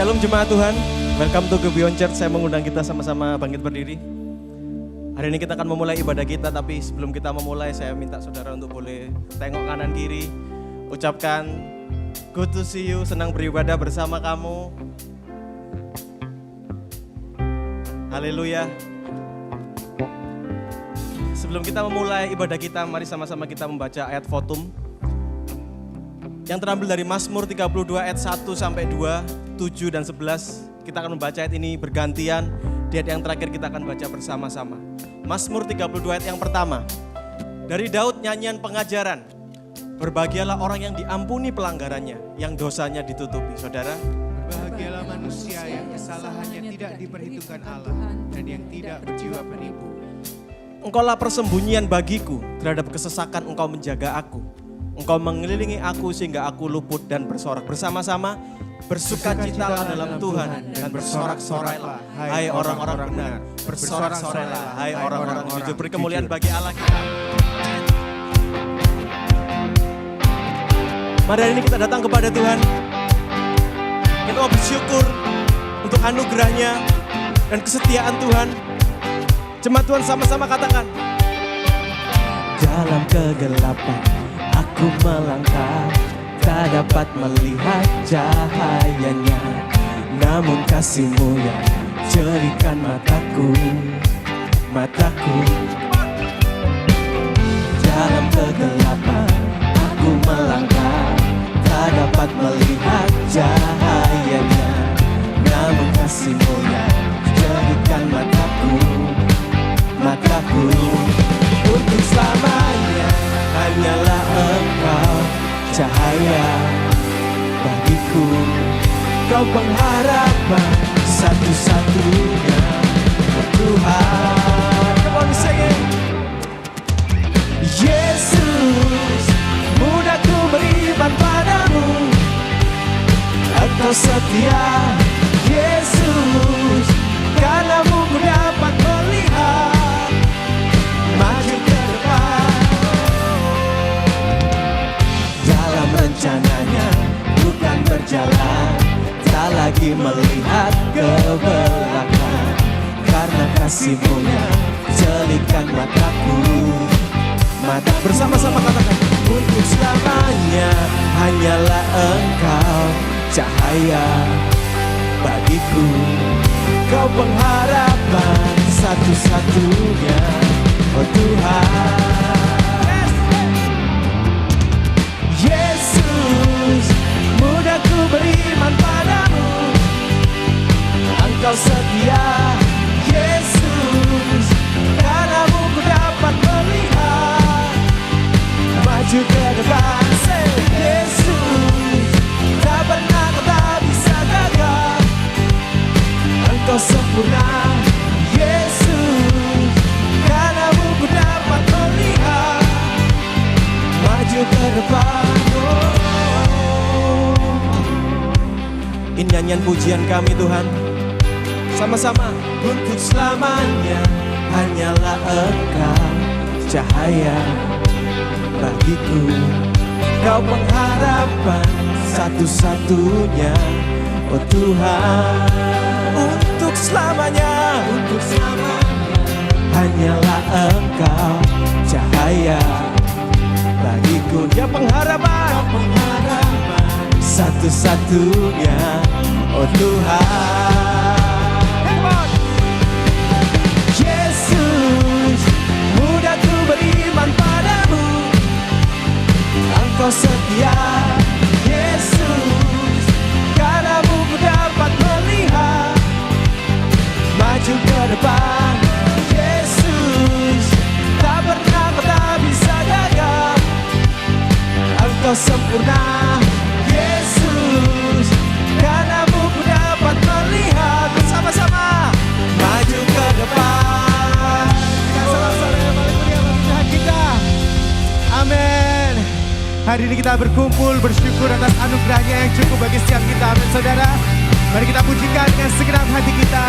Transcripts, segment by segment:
Shalom jemaat Tuhan, welcome to Beyond Church. Saya mengundang kita sama-sama bangkit berdiri. Hari ini kita akan memulai ibadah kita, tapi sebelum kita memulai saya minta saudara untuk boleh tengok kanan kiri. Ucapkan good to see you, senang beribadah bersama kamu. Haleluya. Sebelum kita memulai ibadah kita, mari sama-sama kita membaca ayat Fotum yang terambil dari Mazmur 32 ayat 1 sampai 2, 7 dan 11. Kita akan membaca ayat ini bergantian. Di ayat yang terakhir kita akan baca bersama-sama. Mazmur 32 ayat yang pertama. Dari Daud nyanyian pengajaran. Berbahagialah orang yang diampuni pelanggarannya, yang dosanya ditutupi. Saudara, berbahagialah manusia yang kesalahannya tidak diperhitungkan Allah dan yang tidak berjiwa penipu. Engkaulah persembunyian bagiku, terhadap kesesakan engkau menjaga aku. Engkau mengelilingi aku sehingga aku luput dan bersorak. Bersama-sama bersukacitalah dalam Tuhan dan bersorak-sorailah hai orang-orang benar. Bersorak-sorailah hai orang-orang jujur. Beri kemuliaan bagi Allah kita. Mari hari ini kita datang kepada Tuhan. Kita mau bersyukur untuk anugerahnya dan kesetiaan Tuhan. Jemaat Tuhan sama-sama katakan. Dalam kegelapan aku melangkah, tak dapat melihat cahayanya. Namun kasih-Mu yang jerikan mataku. Dalam kegelapan aku melangkah, tak dapat melihat cahayanya. Namun kasih-Mu yang jerikan mataku. Untuk selamanya hanyalah Engkau, cahaya bagiku. Kau pengharapan satu-satunya, oh Tuhan. Come on, sing it. Yesus, mudah ku beriman padamu. Engkau setia, Yesus, karena-Mu ku dapat melihat maju ke depan. Dalam rencananya bukan berjalan, tak lagi melihat ke belakang. Karena kasih-Mu yang jelikan mataku. Bersama-sama katakan. Untuk selamanya hanyalah Engkau, cahaya bagiku. Kau pengharapan satu-satunya, oh Tuhan. Yesus, mudah ku beriman padamu. Engkau setia, Yesus, karena-Mu ku dapat melihat maju ke depan. Yesus, tak pernah kau tak bisa gagal. Engkau sempurna, Yesus, karena-Mu ku dapat melihat maju ke depan. Ini nyanyian pujian kami Tuhan. Sama-sama. Untuk selamanya hanyalah Engkau, cahaya bagiku. Kau pengharapan satu-satunya, oh Tuhan. Untuk selamanya hanyalah Engkau, cahaya bagiku. Ya pengharapan satu-satunya, oh Tuhan. Yesus, mudah ku beriman padamu. Engkau setia, Yesus, karena-Mu ku dapat melihat maju ke depan. Yesus, tak pernah kau tak bisa gagal. Engkau sempurna, Yesus, karena-Mu ku dapat melihat. Bersama-sama maju ke depan. Kita sama-sama yang paling mulia bagi Tuhan kita. Amin. Hari ini kita berkumpul bersyukur atas anugerahnya yang cukup bagi setiap kita. Amin saudara. Mari kita pujikan dengan segenap hati kita.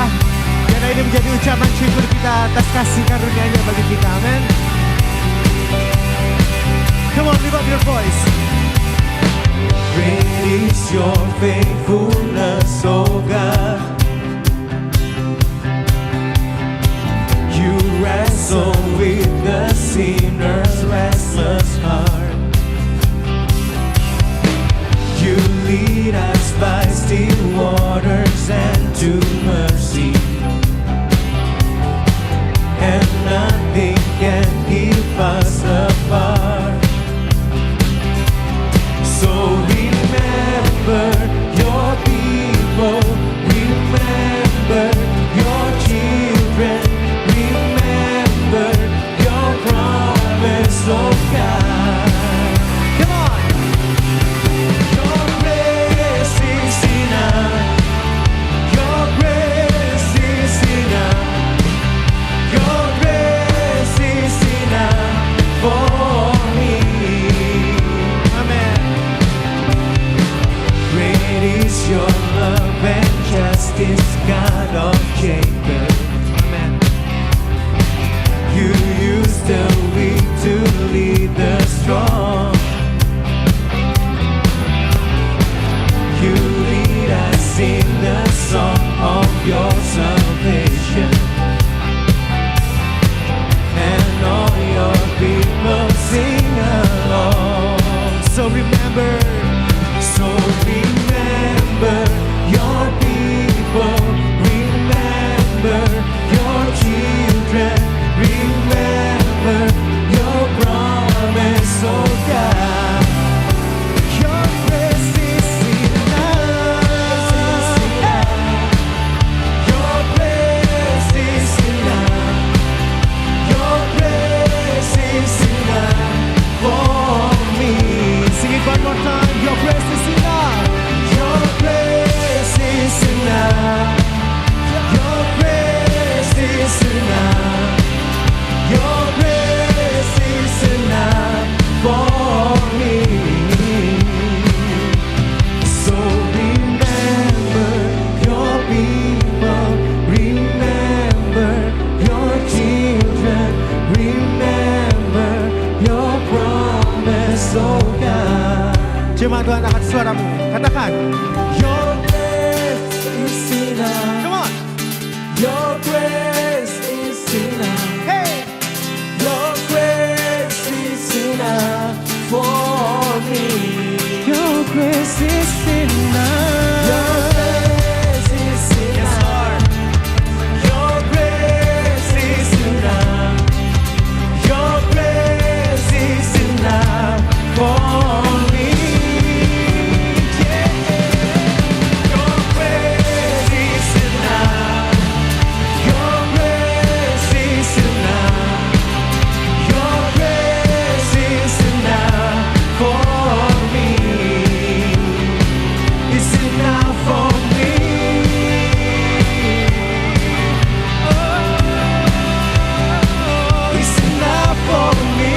Karena ini menjadi ucapan syukur kita atas kasih karunia-Nya bagi kita. Amin. Come on, lift up your voice. Great is your faithfulness, oh God. You wrestle with the sinner's restless heart. You lead us by still waters and to mercy, and nothing can keep us apart. So remember your people, remember your children, remember your promise, oh God. Come on! Your grace is enough. Your grace is enough. Your grace is enough for me. Amen. Great is your love and justice, God of Jacob. Amen. You use the weak to lead the strong. You lead us in the song of your salvation, and all your people sing along. So remember your people, remember your children, remember your promise, oh God. Your grace is enough. Your grace is enough. Your grace is enough for me. Sing it one more time. Your grace is enough. Your grace is enough. Your grace is enough. Your grace is enough for me. So remember your people, remember your children, remember your promise, oh God. Cuma Tuhan angkat suaramu, katakan, your grace is enough. Come on. Your grace is enough. Hey. Your grace is enough for me. Your grace is enough. Your grace is enough. Yes, Lord. Your grace is enough. Your grace is enough for me. Yeah. Your grace is enough. Your grace is enough. Your grace is enough for me. It's enough for me. Oh, it's enough for me.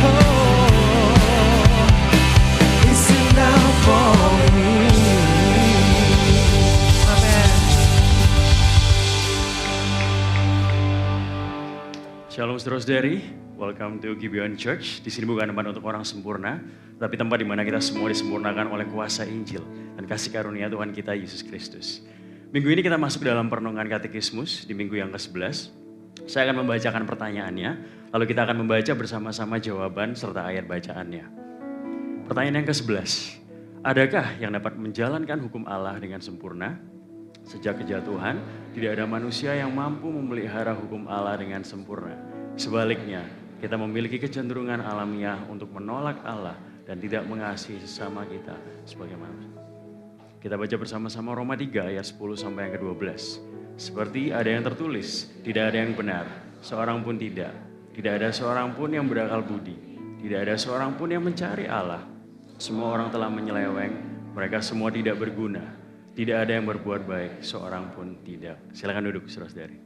Oh, it's enough for me. Amen. Shalom saudara-saudari, welcome to Gibeon Church. Di sini bukan tempat untuk orang sempurna, tapi tempat di mana kita semua disempurnakan oleh kuasa Injil dan kasih karunia Tuhan kita Yesus Kristus. Minggu ini kita masuk dalam perenungan katekismus di minggu yang ke-11. Saya akan membacakan pertanyaannya, lalu kita akan membaca bersama-sama jawaban serta ayat bacaannya. Pertanyaan yang ke-11, adakah yang dapat menjalankan hukum Allah dengan sempurna? Sejak kejatuhan, tidak ada manusia yang mampu memelihara hukum Allah dengan sempurna. Sebaliknya, kita memiliki kecenderungan alamiah untuk menolak Allah dan tidak mengasihi sesama kita sebagai manusia. Kita baca bersama-sama Roma 3 ayat 10 sampai yang ke-12. Seperti ada yang tertulis, tidak ada yang benar, seorang pun tidak. Tidak ada seorang pun yang berakal budi. Tidak ada seorang pun yang mencari Allah. Semua orang telah menyeleweng, mereka semua tidak berguna. Tidak ada yang berbuat baik, seorang pun tidak. Silakan duduk, saudara-saudari.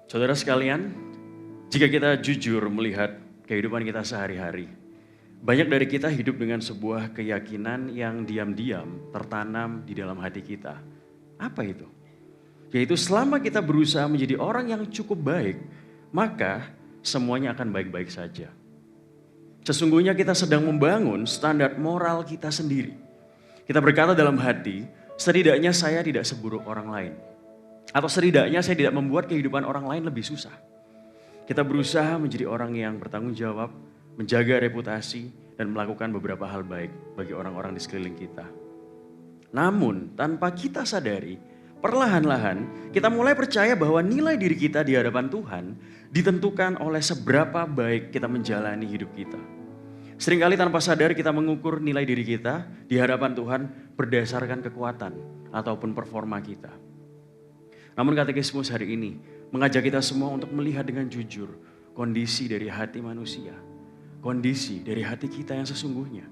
Saudara sekalian, jika kita jujur melihat kehidupan kita sehari-hari, banyak dari kita hidup dengan sebuah keyakinan yang diam-diam tertanam di dalam hati kita. Apa itu? Yaitu selama kita berusaha menjadi orang yang cukup baik, maka semuanya akan baik-baik saja. Sesungguhnya kita sedang membangun standar moral kita sendiri. Kita berkata dalam hati, setidaknya saya tidak seburuk orang lain. Atau setidaknya saya tidak membuat kehidupan orang lain lebih susah. Kita berusaha menjadi orang yang bertanggung jawab, menjaga reputasi, dan melakukan beberapa hal baik bagi orang-orang di sekeliling kita. Namun tanpa kita sadari, perlahan-lahan kita mulai percaya bahwa nilai diri kita di hadapan Tuhan ditentukan oleh seberapa baik kita menjalani hidup kita. Seringkali tanpa sadar kita mengukur nilai diri kita di hadapan Tuhan berdasarkan kekuatan ataupun performa kita. Namun katekismus hari ini mengajak kita semua untuk melihat dengan jujur kondisi dari hati manusia, kondisi dari hati kita yang sesungguhnya.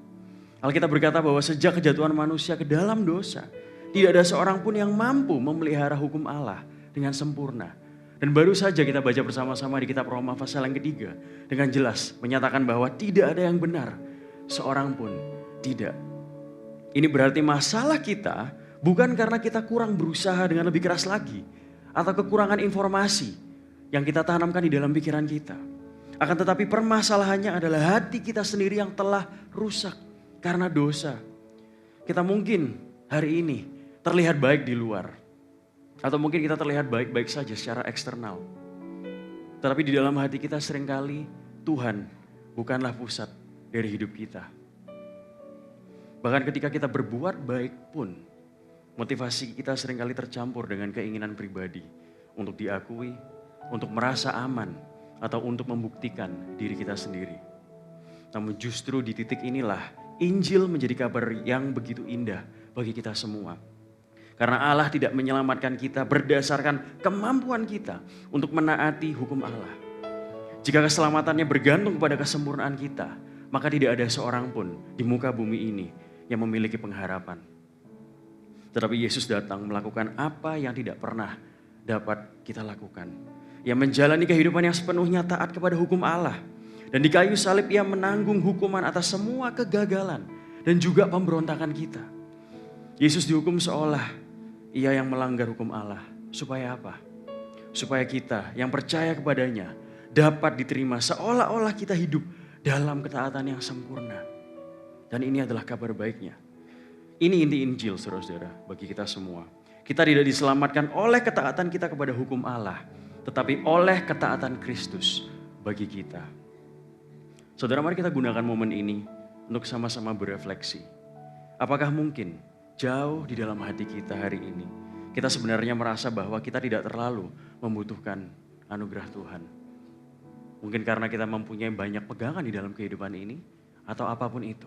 Alkitab berkata bahwa sejak kejatuhan manusia ke dalam dosa, tidak ada seorang pun yang mampu memelihara hukum Allah dengan sempurna. Dan baru saja kita baca bersama-sama di kitab Roma pasal yang ketiga dengan jelas menyatakan bahwa tidak ada yang benar, seorang pun tidak. Ini berarti masalah kita bukan karena kita kurang berusaha dengan lebih keras lagi atau kekurangan informasi yang kita tanamkan di dalam pikiran kita. Akan tetapi permasalahannya adalah hati kita sendiri yang telah rusak karena dosa. Kita mungkin hari ini terlihat baik di luar. Atau mungkin kita terlihat baik-baik saja secara eksternal. Tetapi di dalam hati kita seringkali Tuhan bukanlah pusat dari hidup kita. Bahkan ketika kita berbuat baik pun, motivasi kita seringkali tercampur dengan keinginan pribadi untuk diakui, untuk merasa aman, atau untuk membuktikan diri kita sendiri. Namun justru di titik inilah Injil menjadi kabar yang begitu indah bagi kita semua. Karena Allah tidak menyelamatkan kita berdasarkan kemampuan kita untuk menaati hukum Allah. Jika keselamatannya bergantung pada kesempurnaan kita, maka tidak ada seorang pun di muka bumi ini yang memiliki pengharapan. Tetapi Yesus datang melakukan apa yang tidak pernah dapat kita lakukan. Ia menjalani kehidupan yang sepenuhnya taat kepada hukum Allah. Dan di kayu salib ia menanggung hukuman atas semua kegagalan dan juga pemberontakan kita. Yesus dihukum seolah ia yang melanggar hukum Allah. Supaya apa? Supaya kita yang percaya kepadanya dapat diterima seolah-olah kita hidup dalam ketaatan yang sempurna. Dan ini adalah kabar baiknya. Ini inti Injil saudara-saudara bagi kita semua. Kita tidak diselamatkan oleh ketaatan kita kepada hukum Allah, tetapi oleh ketaatan Kristus bagi kita. Saudara, mari kita gunakan momen ini untuk sama-sama berefleksi. Apakah mungkin jauh di dalam hati kita hari ini, kita sebenarnya merasa bahwa kita tidak terlalu membutuhkan anugerah Tuhan. Mungkin karena kita mempunyai banyak pegangan di dalam kehidupan ini, atau apapun itu.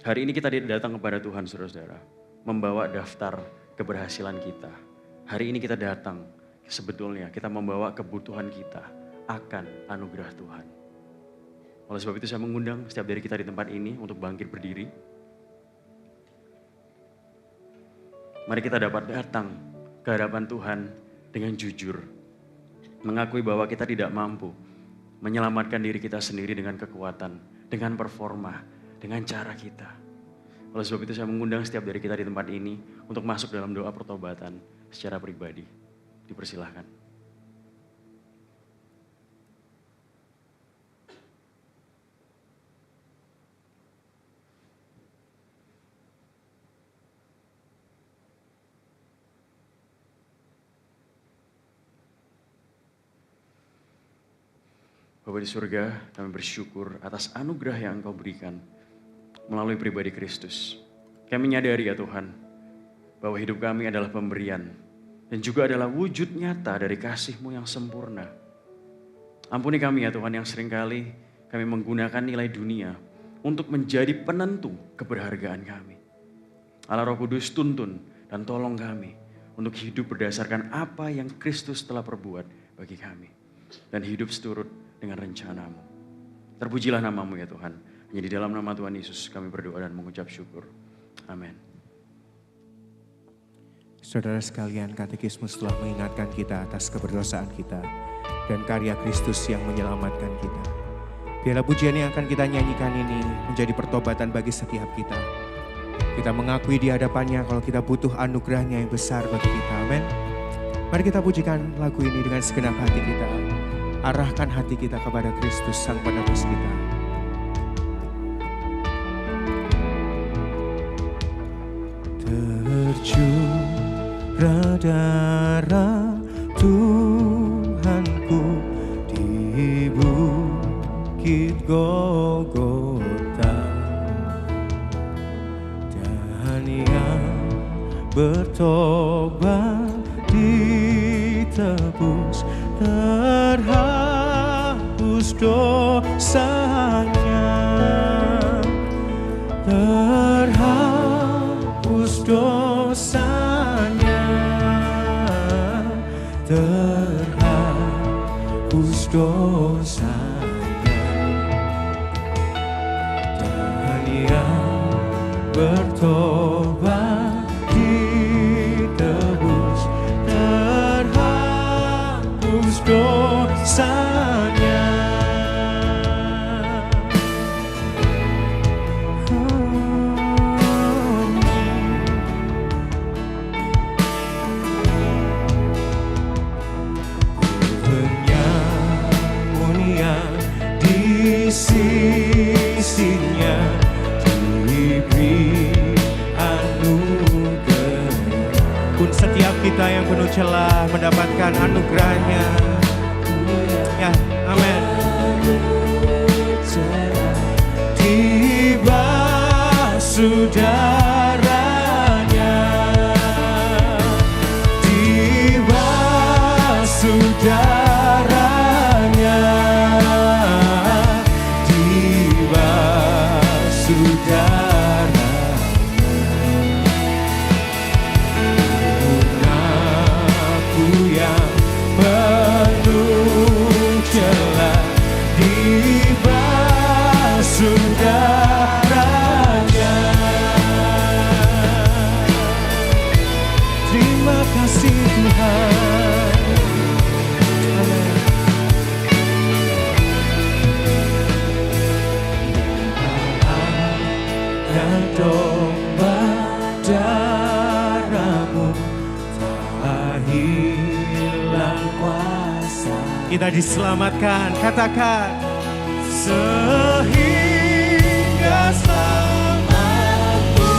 Hari ini kita datang kepada Tuhan saudara-saudara, membawa daftar keberhasilan kita. Hari ini kita datang, sebetulnya kita membawa kebutuhan kita akan anugerah Tuhan. Oleh sebab itu saya mengundang setiap dari kita di tempat ini untuk bangkit berdiri. Mari kita dapat datang ke hadapan Tuhan dengan jujur. Mengakui bahwa kita tidak mampu menyelamatkan diri kita sendiri dengan kekuatan, dengan performa, dengan cara kita. Oleh sebab itu saya mengundang setiap dari kita di tempat ini untuk masuk dalam doa pertobatan secara pribadi. Dipersilahkan. Bapa di surga, kami bersyukur atas anugerah yang Engkau berikan melalui pribadi Kristus. Kami menyadari ya Tuhan, bahwa hidup kami adalah pemberian dan juga adalah wujud nyata dari kasih-Mu yang sempurna. Ampuni kami ya Tuhan yang seringkali kami menggunakan nilai dunia untuk menjadi penentu keberhargaan kami. Allah Roh Kudus, tuntun dan tolong kami untuk hidup berdasarkan apa yang Kristus telah perbuat bagi kami. Dan hidup seturut dengan rencana-Mu. Terpujilah nama-Mu ya Tuhan. Hanya di dalam nama Tuhan Yesus kami berdoa dan mengucap syukur. Amin. Saudara sekalian, katekismus telah mengingatkan kita atas keberdosaan kita dan karya Kristus yang menyelamatkan kita. Biarlah pujian yang akan kita nyanyikan ini menjadi pertobatan bagi setiap kita. Kita mengakui di hadapannya kalau kita butuh anugerahnya yang besar bagi kita. Amin. Mari kita pujikan lagu ini dengan segenap hati kita. Arahkan hati kita kepada Kristus Sang Penebus kita. Tercurah darah Tuhanku di bukit Golgota, dan yang bertobat ditebus, terhapus dosanya, terhapus dosanya, terhapus dosanya, dan yang bertobat ditebus, terhapus dosanya. Sisinya diberi anugerah, pun setiap kita yang penuh celah mendapatkan anugerahnya. Ya, amin. Tiba saudaranya, tiba saudaranya, aku yang penuh celah, tiba saudaranya. Terima kasih Tuhan. Amin. Domba darahmu tak hilang kuasa. Kita diselamatkan, katakan sehingga selamatku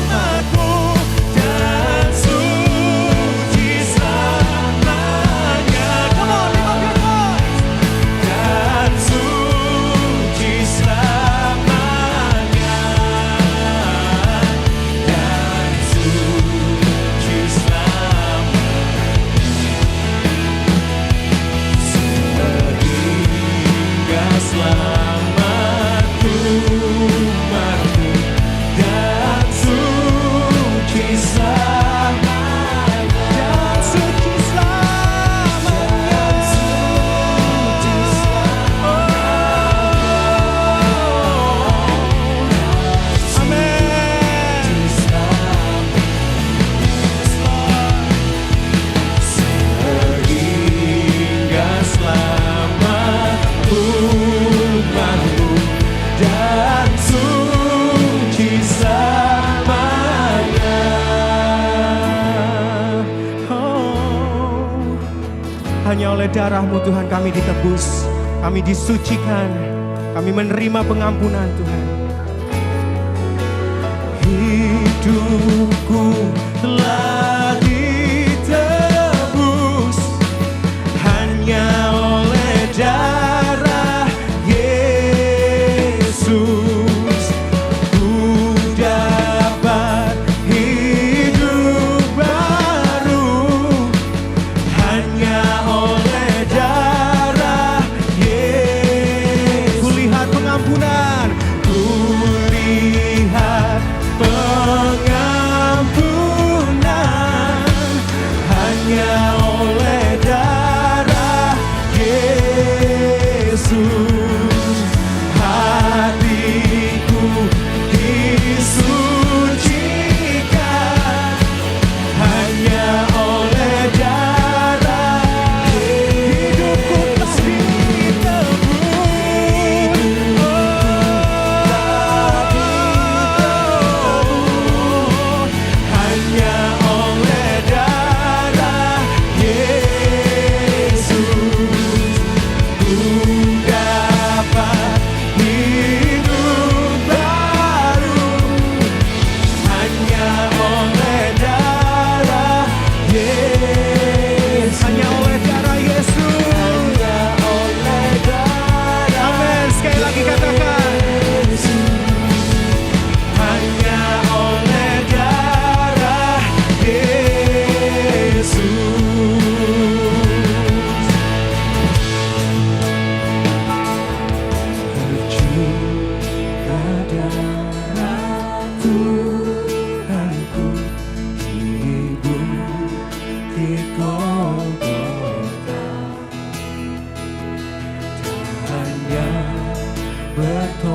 aku dan suci selamanya. Come on, lift up your voice. Dan suci selamanya. Selamatku umatku dan suci selamanya, dan suci selamanya, suci selamanya. Amin. Sehingga selamatku dan suci selamanya. Oh, hanya oleh darah-Mu Tuhan kami ditebus, kami disucikan, kami menerima pengampunan Tuhan. Hidupku telah ditebus hanya oleh darah Yesus, ku dapat hidup baru hanya oleh darah Yesus. Kulihat pengampunan, kulihat pengampunan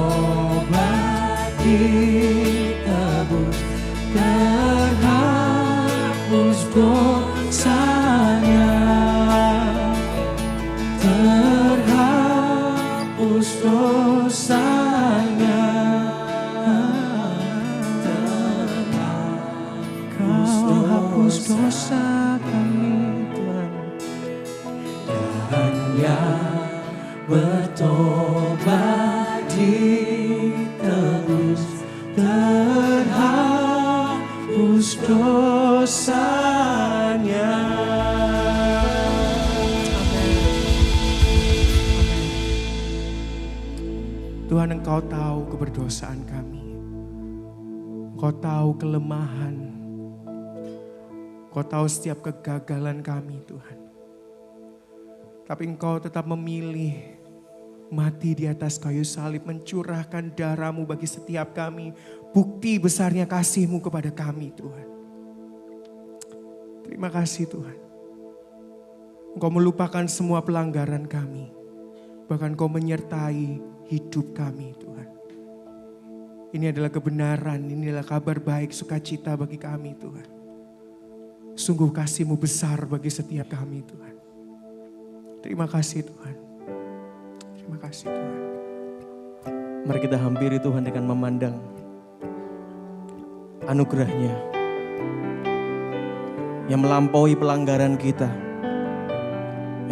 bertobat ditebus, terhapus dosanya, terhapus dosanya, Kau hapus dosa kami Tuhan, dan yang bertobat ditebus, terhapus dosanya. Tuhan, Engkau tahu keberdosaan kami, Engkau tahu kelemahan, Engkau tahu setiap kegagalan kami Tuhan. Tapi Engkau tetap memilih mati di atas kayu salib, mencurahkan darah-Mu bagi setiap kami. Bukti besarnya kasih-Mu kepada kami Tuhan. Terima kasih Tuhan. Engkau melupakan semua pelanggaran kami. Bahkan Engkau menyertai hidup kami Tuhan. Ini adalah kebenaran, ini adalah kabar baik, sukacita bagi kami Tuhan. Sungguh kasih-Mu besar bagi setiap kami Tuhan. Terima kasih Tuhan. Terima kasih Tuhan. Mari kita hampiri Tuhan dengan memandang anugerah-Nya yang melampaui pelanggaran kita,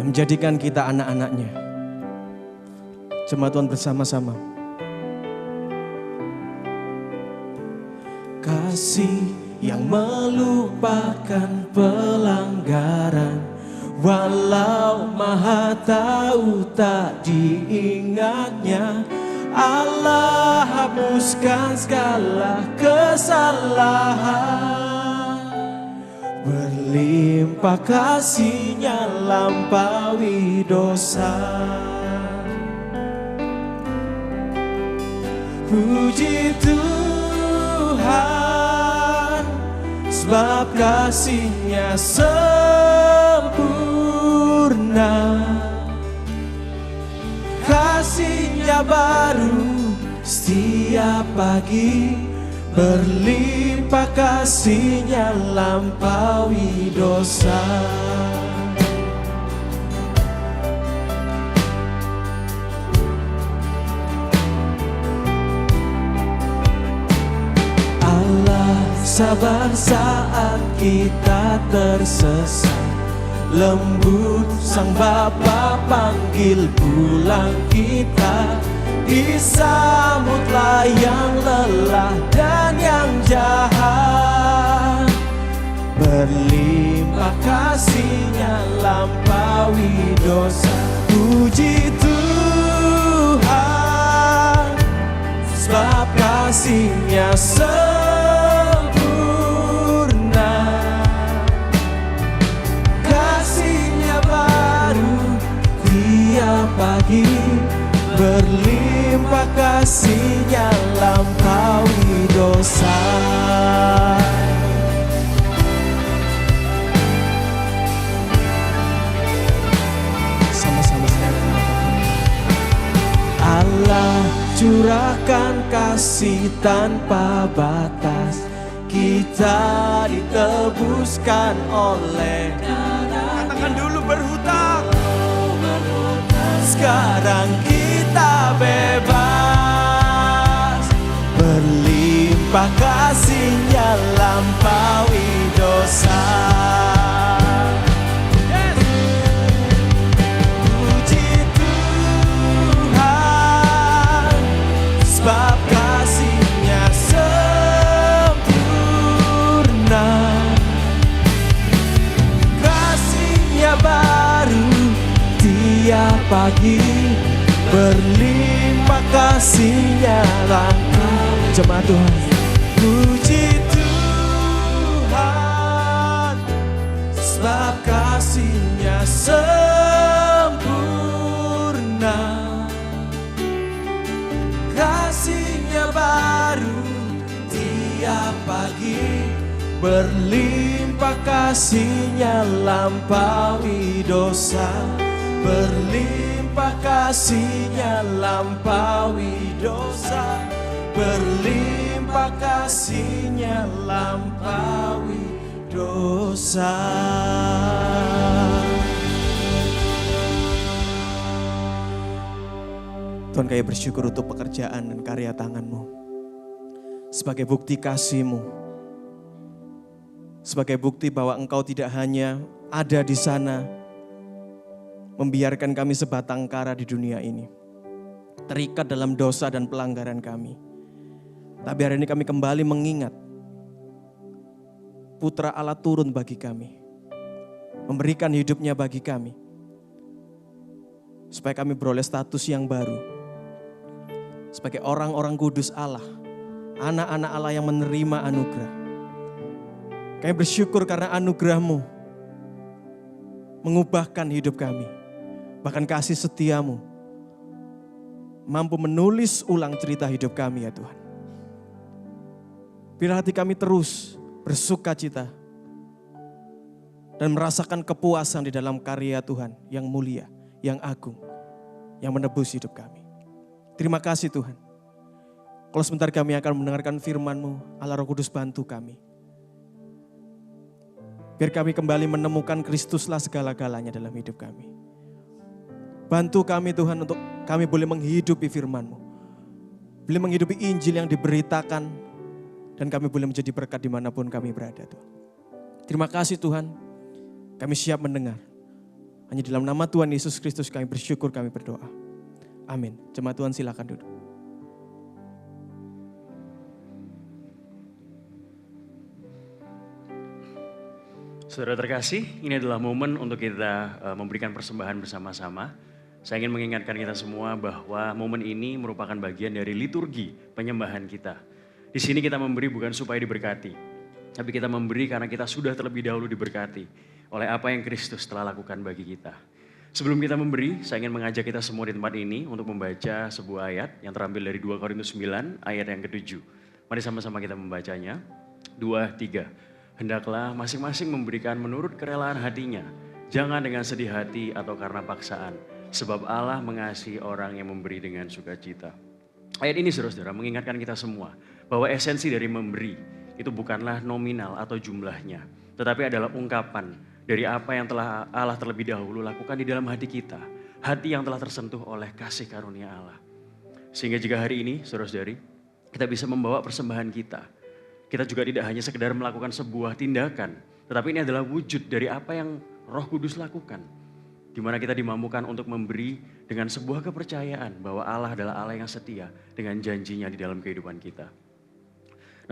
yang menjadikan kita anak-anak-Nya. Jemaat Tuhan bersama-sama. Kasih yang melupakan pelanggaran, walau Maha Tahu tak diingatnya. Allah hapuskan segala kesalahan, berlimpah kasih-Nya lampaui dosa. Puji Tuhan, sebab kasih-Nya sempurna. Kasih-Nya baru setiap pagi, berlimpah kasih-Nya lampaui dosa. Sabar saat kita tersesat, lembut Sang Bapa panggil pulang kita. Disambutlah yang lelah dan yang jahat, berlimpah kasih-Nya lampaui dosa. Puji Tuhan, sebab kasih-Nya pagi, berlimpah kasih-Nya lampaui dosa. Sama-sama Allah curahkan kasih tanpa batas, kita ditebuskan oleh darah. Katakan dulu berhutang. Sekarang kita bebas, berlimpah kasih-Nya lampaui dosa. Puji Tuhan, sebab kasih-Nya sempurna. Kasih-Nya baru tiap pagi, berlimpah kasih-Nya lampaui. Jemaat Tuhan, puji Tuhan, sebab kasih-Nya sempurna. Kasih-Nya baru tiap pagi, berlimpah kasih-Nya lampaui dosa. Berlimpah Berlimpah kasih-Nya lampaui dosa, berlimpah kasih-Nya lampaui dosa. Tuhan, kami bersyukur untuk pekerjaan dan karya tangan-Mu. Sebagai bukti kasih-Mu. Sebagai bukti bahwa Engkau tidak hanya ada di sana, membiarkan kami sebatang kara di dunia ini, terikat dalam dosa dan pelanggaran kami. Tapi hari ini kami kembali mengingat Putra Allah turun bagi kami, memberikan hidupnya bagi kami, supaya kami beroleh status yang baru, sebagai orang-orang kudus Allah, anak-anak Allah yang menerima anugerah. Kami bersyukur karena anugerah-Mu mengubahkan hidup kami. Bahkan kasih setia-Mu mampu menulis ulang cerita hidup kami ya Tuhan. Biar hati kami terus bersuka cita dan merasakan kepuasan di dalam karya Tuhan yang mulia, yang agung, yang menebus hidup kami. Terima kasih Tuhan. Kalau sebentar kami akan mendengarkan firman-Mu, Allah Roh Kudus bantu kami. Biar kami kembali menemukan Kristuslah segala-galanya dalam hidup kami. Bantu kami Tuhan untuk kami boleh menghidupi firman-Mu. Boleh menghidupi Injil yang diberitakan. Dan kami boleh menjadi berkat dimanapun kami berada Tuhan. Terima kasih Tuhan. Kami siap mendengar. Hanya dalam nama Tuhan Yesus Kristus kami bersyukur, kami berdoa. Amin. Jemaat Tuhan silakan duduk. Saudara terkasih, ini adalah momen untuk kita memberikan persembahan bersama-sama. Saya ingin mengingatkan kita semua bahwa momen ini merupakan bagian dari liturgi penyembahan kita. Di sini kita memberi bukan supaya diberkati, tapi kita memberi karena kita sudah terlebih dahulu diberkati oleh apa yang Kristus telah lakukan bagi kita. Sebelum kita memberi, saya ingin mengajak kita semua di tempat ini untuk membaca sebuah ayat yang terambil dari 2 Korintus 9 ayat yang ke-7. Mari sama-sama kita membacanya. 2, 3. Hendaklah masing-masing memberikan menurut kerelaan hatinya, jangan dengan sedih hati atau karena paksaan. Sebab Allah mengasihi orang yang memberi dengan sukacita. Ayat ini saudara-saudara mengingatkan kita semua bahwa esensi dari memberi itu bukanlah nominal atau jumlahnya, tetapi adalah ungkapan dari apa yang telah Allah terlebih dahulu lakukan di dalam hati kita. Hati yang telah tersentuh oleh kasih karunia Allah. Sehingga jika hari ini saudara-saudari kita bisa membawa persembahan kita, kita juga tidak hanya sekedar melakukan sebuah tindakan, tetapi ini adalah wujud dari apa yang Roh Kudus lakukan. Di mana kita dimampukan untuk memberi dengan sebuah kepercayaan bahwa Allah adalah Allah yang setia dengan janjinya di dalam kehidupan kita.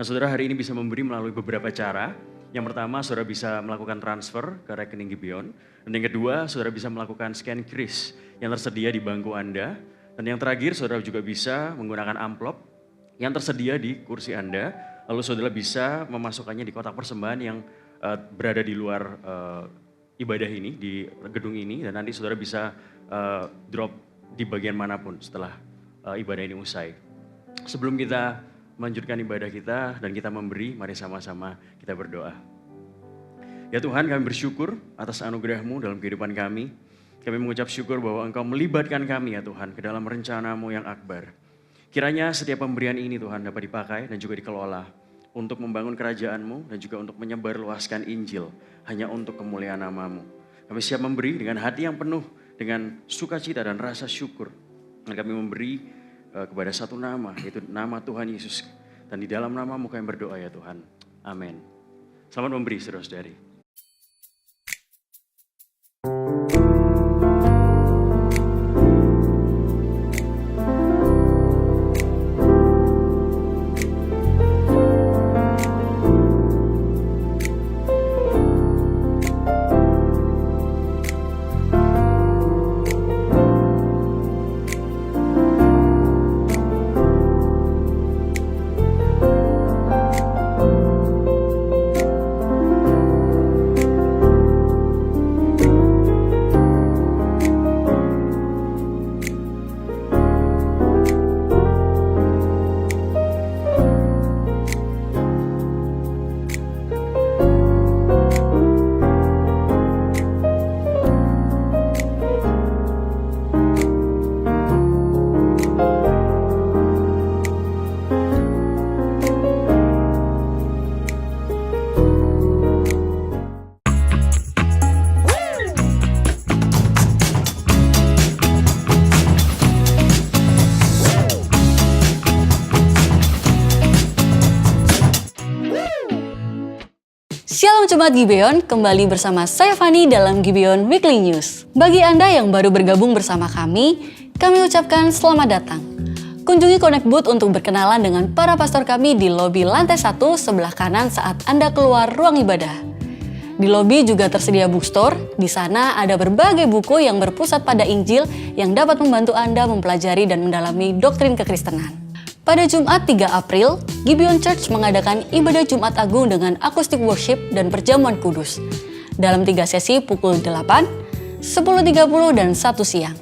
Nah saudara, hari ini bisa memberi melalui beberapa cara. Yang pertama, saudara bisa melakukan transfer ke rekening Gibeon. Dan yang kedua, saudara bisa melakukan scan kris yang tersedia di bangku Anda. Dan yang terakhir, saudara juga bisa menggunakan amplop yang tersedia di kursi Anda. Lalu saudara bisa memasukkannya di kotak persembahan yang berada di luar ibadah ini, di gedung ini, dan nanti saudara bisa drop di bagian manapun setelah ibadah ini usai. Sebelum kita melanjutkan ibadah kita dan kita memberi, mari sama-sama kita berdoa. Ya Tuhan, kami bersyukur atas anugerah-Mu dalam kehidupan kami. Kami mengucap syukur bahwa Engkau melibatkan kami ya Tuhan ke dalam rencana-Mu yang akbar. Kiranya setiap pemberian ini Tuhan dapat dipakai dan juga dikelola untuk membangun kerajaan-Mu dan juga untuk menyebarluaskan Injil hanya untuk kemuliaan nama-Mu. Kami siap memberi dengan hati yang penuh dengan sukacita dan rasa syukur. Dan kami memberi kepada satu nama, yaitu nama Tuhan Yesus. Dan di dalam nama-Mu kami berdoa ya Tuhan. Amin. Selamat memberi saudara-saudari. Shalom Jemaat Gibeon, kembali bersama saya Fani dalam Gibeon Weekly News. Bagi Anda yang baru bergabung bersama kami ucapkan selamat datang. Kunjungi Connect Booth untuk berkenalan dengan para pastor kami di lobi lantai 1 sebelah kanan saat Anda keluar ruang ibadah. Di lobi juga tersedia bookstore, di sana ada berbagai buku yang berpusat pada Injil yang dapat membantu Anda mempelajari dan mendalami doktrin kekristenan. Pada Jumat 3 April, Gibeon Church mengadakan ibadah Jumat Agung dengan akustik worship dan perjamuan kudus. Dalam 3 sesi pukul 8, 10.30 dan 1 siang.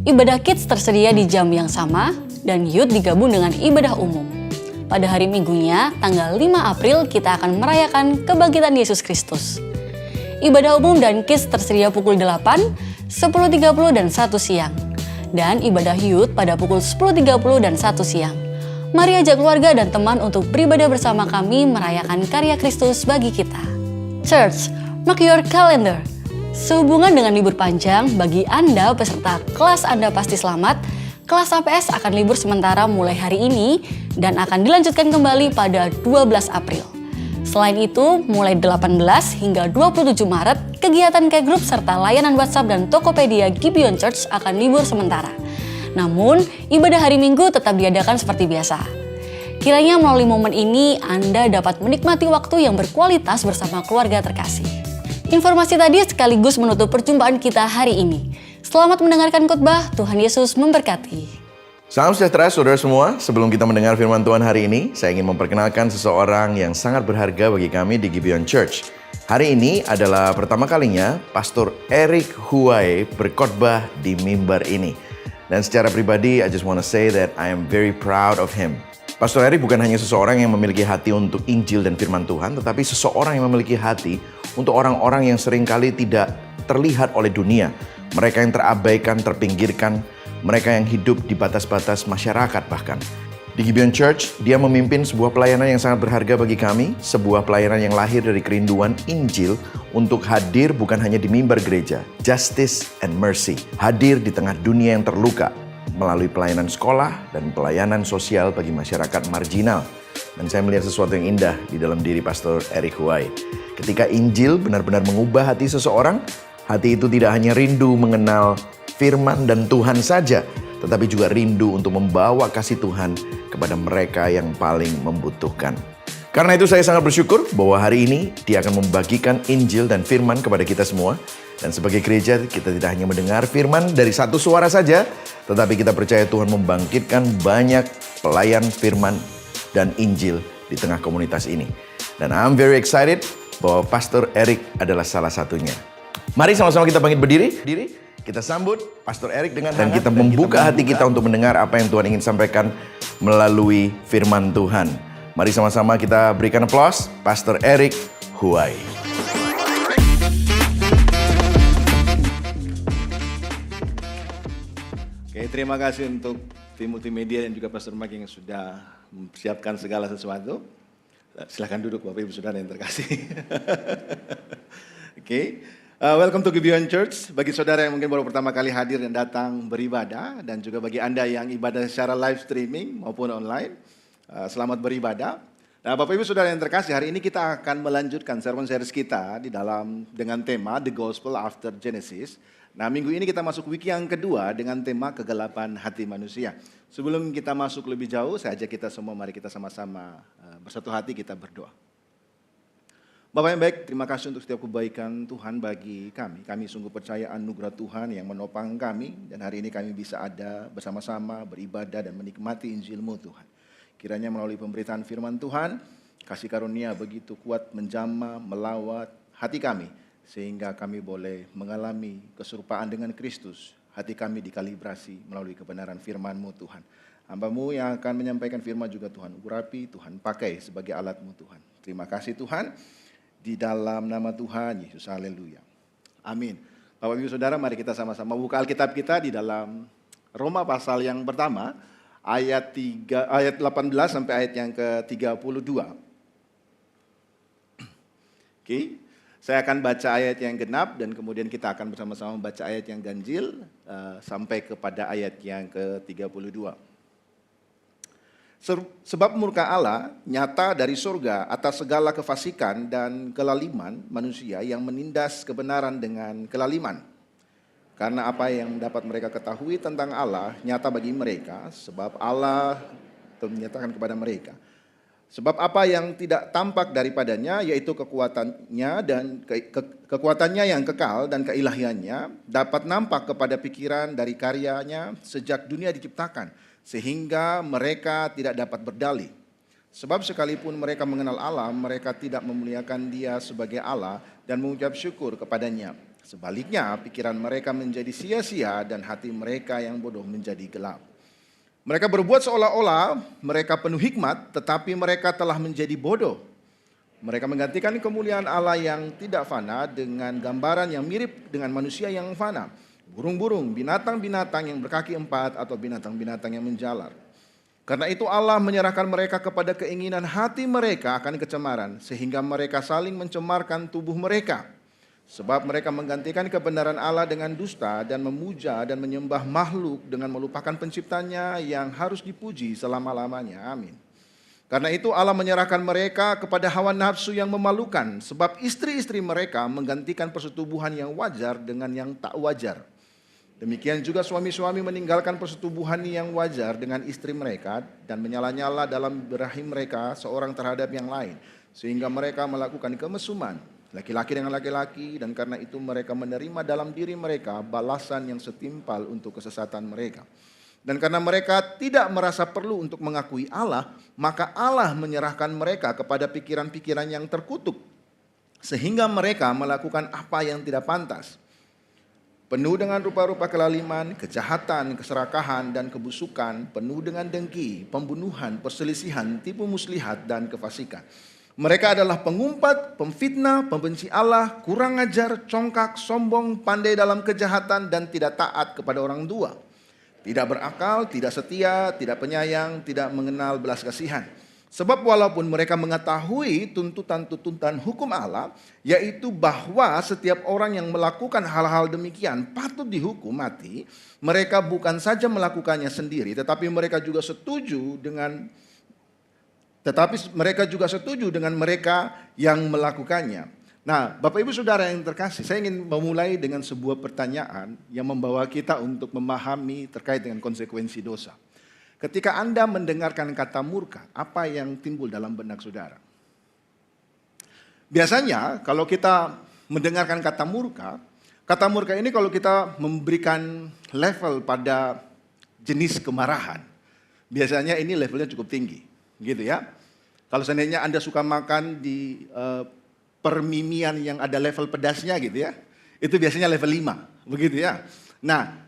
Ibadah kids tersedia di jam yang sama dan youth digabung dengan ibadah umum. Pada hari Minggunya, tanggal 5 April kita akan merayakan kebangkitan Yesus Kristus. Ibadah umum dan kids tersedia pukul 8, 10.30 dan 1 siang. Dan ibadah youth pada pukul 10.30 dan 1 siang. Mari ajak keluarga dan teman untuk beribadah bersama kami merayakan karya Kristus bagi kita. Church, mark your calendar. Sehubungan dengan libur panjang, bagi Anda peserta kelas Anda pasti selamat, kelas APS akan libur sementara mulai hari ini dan akan dilanjutkan kembali pada 12 April. Selain itu, mulai 18 hingga 27 Maret, kegiatan K-Group serta layanan WhatsApp dan Tokopedia Gibeon Church akan libur sementara. Namun, ibadah hari Minggu tetap diadakan seperti biasa. Kiranya melalui momen ini, Anda dapat menikmati waktu yang berkualitas bersama keluarga terkasih. Informasi tadi sekaligus menutup perjumpaan kita hari ini. Selamat mendengarkan khotbah, Tuhan Yesus memberkati. Salam sejahtera saudara semua, sebelum kita mendengar firman Tuhan hari ini, saya ingin memperkenalkan seseorang yang sangat berharga bagi kami di Gibeon Church. Hari ini adalah pertama kalinya Pastor Eric Huai berkhotbah di mimbar ini. Dan secara pribadi, I just want to say that I am very proud of him. Pastor Eric bukan hanya seseorang yang memiliki hati untuk Injil dan firman Tuhan, tetapi seseorang yang memiliki hati untuk orang-orang yang seringkali tidak terlihat oleh dunia. Mereka yang terabaikan, terpinggirkan, mereka yang hidup di batas-batas masyarakat bahkan. Di Gibeon Church, dia memimpin sebuah pelayanan yang sangat berharga bagi kami, sebuah pelayanan yang lahir dari kerinduan Injil untuk hadir bukan hanya di mimbar gereja, justice and mercy, hadir di tengah dunia yang terluka melalui pelayanan sekolah dan pelayanan sosial bagi masyarakat marginal. Dan saya melihat sesuatu yang indah di dalam diri Pastor Eric Huai. Ketika Injil benar-benar mengubah hati seseorang, hati itu tidak hanya rindu mengenal firman dan Tuhan saja, tetapi juga rindu untuk membawa kasih Tuhan kepada mereka yang paling membutuhkan. Karena itu saya sangat bersyukur bahwa hari ini dia akan membagikan Injil dan firman kepada kita semua. Dan sebagai gereja kita tidak hanya mendengar firman dari satu suara saja, tetapi kita percaya Tuhan membangkitkan banyak pelayan firman dan Injil di tengah komunitas ini. Dan I'm very excited bahwa Pastor Eric adalah salah satunya. Mari sama-sama kita bangkit berdiri. Kita sambut Pastor Eric dengan dan kita membuka hati kita untuk mendengar apa yang Tuhan ingin sampaikan melalui firman Tuhan. Mari sama-sama kita berikan aplaus Pastor Eric Huai. Oke, terima kasih untuk tim multimedia dan juga Pastor Mike yang sudah mempersiapkan segala sesuatu. Silakan duduk Bapak Ibu Saudara yang terkasih. Oke. Welcome to Gibeon Church. Bagi saudara yang mungkin baru pertama kali hadir dan datang beribadah, dan juga bagi Anda yang ibadah secara live streaming maupun online, selamat beribadah. Nah, Bapak Ibu Saudara yang terkasih, hari ini kita akan melanjutkan sermon series kita dengan tema The Gospel After Genesis. Nah, minggu ini kita masuk week yang kedua dengan tema kegelapan hati manusia. Sebelum kita masuk lebih jauh, saya ajak kita semua, mari kita sama-sama bersatu hati kita berdoa. Bapak yang baik, terima kasih untuk setiap kebaikan Tuhan bagi kami. Kami sungguh percaya anugerah Tuhan yang menopang kami. Dan hari ini kami bisa ada bersama-sama beribadah dan menikmati Injil-Mu Tuhan. Kiranya melalui pemberitaan firman Tuhan, kasih karunia begitu kuat menjamah, melawat hati kami. Sehingga kami boleh mengalami keserupaan dengan Kristus. Hati kami dikalibrasi melalui kebenaran firman-Mu Tuhan. Hamba-Mu yang akan menyampaikan firman juga Tuhan urapi, Tuhan pakai sebagai alat-Mu Tuhan. Terima kasih Tuhan. Di dalam nama Tuhan Yesus, haleluya. Amin. Bapak Ibu Saudara, mari kita sama-sama buka Alkitab kita di dalam Roma pasal yang pertama, ayat 18 sampai ayat yang ke-32. Oke, saya akan baca ayat yang genap dan kemudian kita akan bersama-sama membaca ayat yang ganjil sampai kepada ayat yang ke-32. Sebab murka Allah nyata dari surga atas segala kefasikan dan kelaliman manusia yang menindas kebenaran dengan kelaliman. Karena apa yang dapat mereka ketahui tentang Allah nyata bagi mereka, sebab Allah telah menyatakan kepada mereka. Sebab apa yang tidak tampak daripadanya, yaitu kekuatannya dan kekuatannya yang kekal dan keilahiannya, dapat nampak kepada pikiran dari karyanya sejak dunia diciptakan, sehingga mereka tidak dapat berdalih. Sebab sekalipun mereka mengenal Allah, mereka tidak memuliakan Dia sebagai Allah dan mengucap syukur kepadanya. Sebaliknya, pikiran mereka menjadi sia-sia dan hati mereka yang bodoh menjadi gelap. Mereka berbuat seolah-olah mereka penuh hikmat, tetapi mereka telah menjadi bodoh. Mereka menggantikan kemuliaan Allah yang tidak fana dengan gambaran yang mirip dengan manusia yang fana, burung-burung, binatang-binatang yang berkaki 4 atau binatang-binatang yang menjalar. Karena itu Allah menyerahkan mereka kepada keinginan hati mereka akan kecemaran, sehingga mereka saling mencemarkan tubuh mereka. Sebab mereka menggantikan kebenaran Allah dengan dusta dan memuja dan menyembah makhluk dengan melupakan penciptanya yang harus dipuji selama-lamanya. Amin. Karena itu Allah menyerahkan mereka kepada hawa nafsu yang memalukan, sebab istri-istri mereka menggantikan persetubuhan yang wajar dengan yang tak wajar. Demikian juga suami-suami meninggalkan persetubuhan yang wajar dengan istri mereka dan menyala-nyala dalam birahi mereka seorang terhadap yang lain, sehingga mereka melakukan kemesuman, laki-laki dengan laki-laki, dan karena itu mereka menerima dalam diri mereka balasan yang setimpal untuk kesesatan mereka. Dan karena mereka tidak merasa perlu untuk mengakui Allah, maka Allah menyerahkan mereka kepada pikiran-pikiran yang terkutuk, sehingga mereka melakukan apa yang tidak pantas. Penuh dengan rupa-rupa kelaliman, kejahatan, keserakahan, dan kebusukan, penuh dengan dengki, pembunuhan, perselisihan, tipu muslihat, dan kefasikan. Mereka adalah pengumpat, pemfitnah, pembenci Allah, kurang ajar, congkak, sombong, pandai dalam kejahatan, dan tidak taat kepada orang tua. Tidak berakal, tidak setia, tidak penyayang, tidak mengenal belas kasihan. Sebab walaupun mereka mengetahui tuntutan-tuntutan hukum Allah, yaitu bahwa setiap orang yang melakukan hal-hal demikian patut dihukum mati, mereka bukan saja melakukannya sendiri, tetapi mereka juga setuju dengan mereka yang melakukannya. Nah, Bapak Ibu Saudara yang terkasih, saya ingin memulai dengan sebuah pertanyaan yang membawa kita untuk memahami terkait dengan konsekuensi dosa. Ketika Anda mendengarkan kata murka, apa yang timbul dalam benak saudara? Biasanya kalau kita mendengarkan kata murka ini kalau kita memberikan level pada jenis kemarahan, biasanya ini levelnya cukup tinggi, gitu ya. Kalau seandainya Anda suka makan di permimian yang ada level pedasnya gitu ya, itu biasanya level 5, begitu ya. Nah,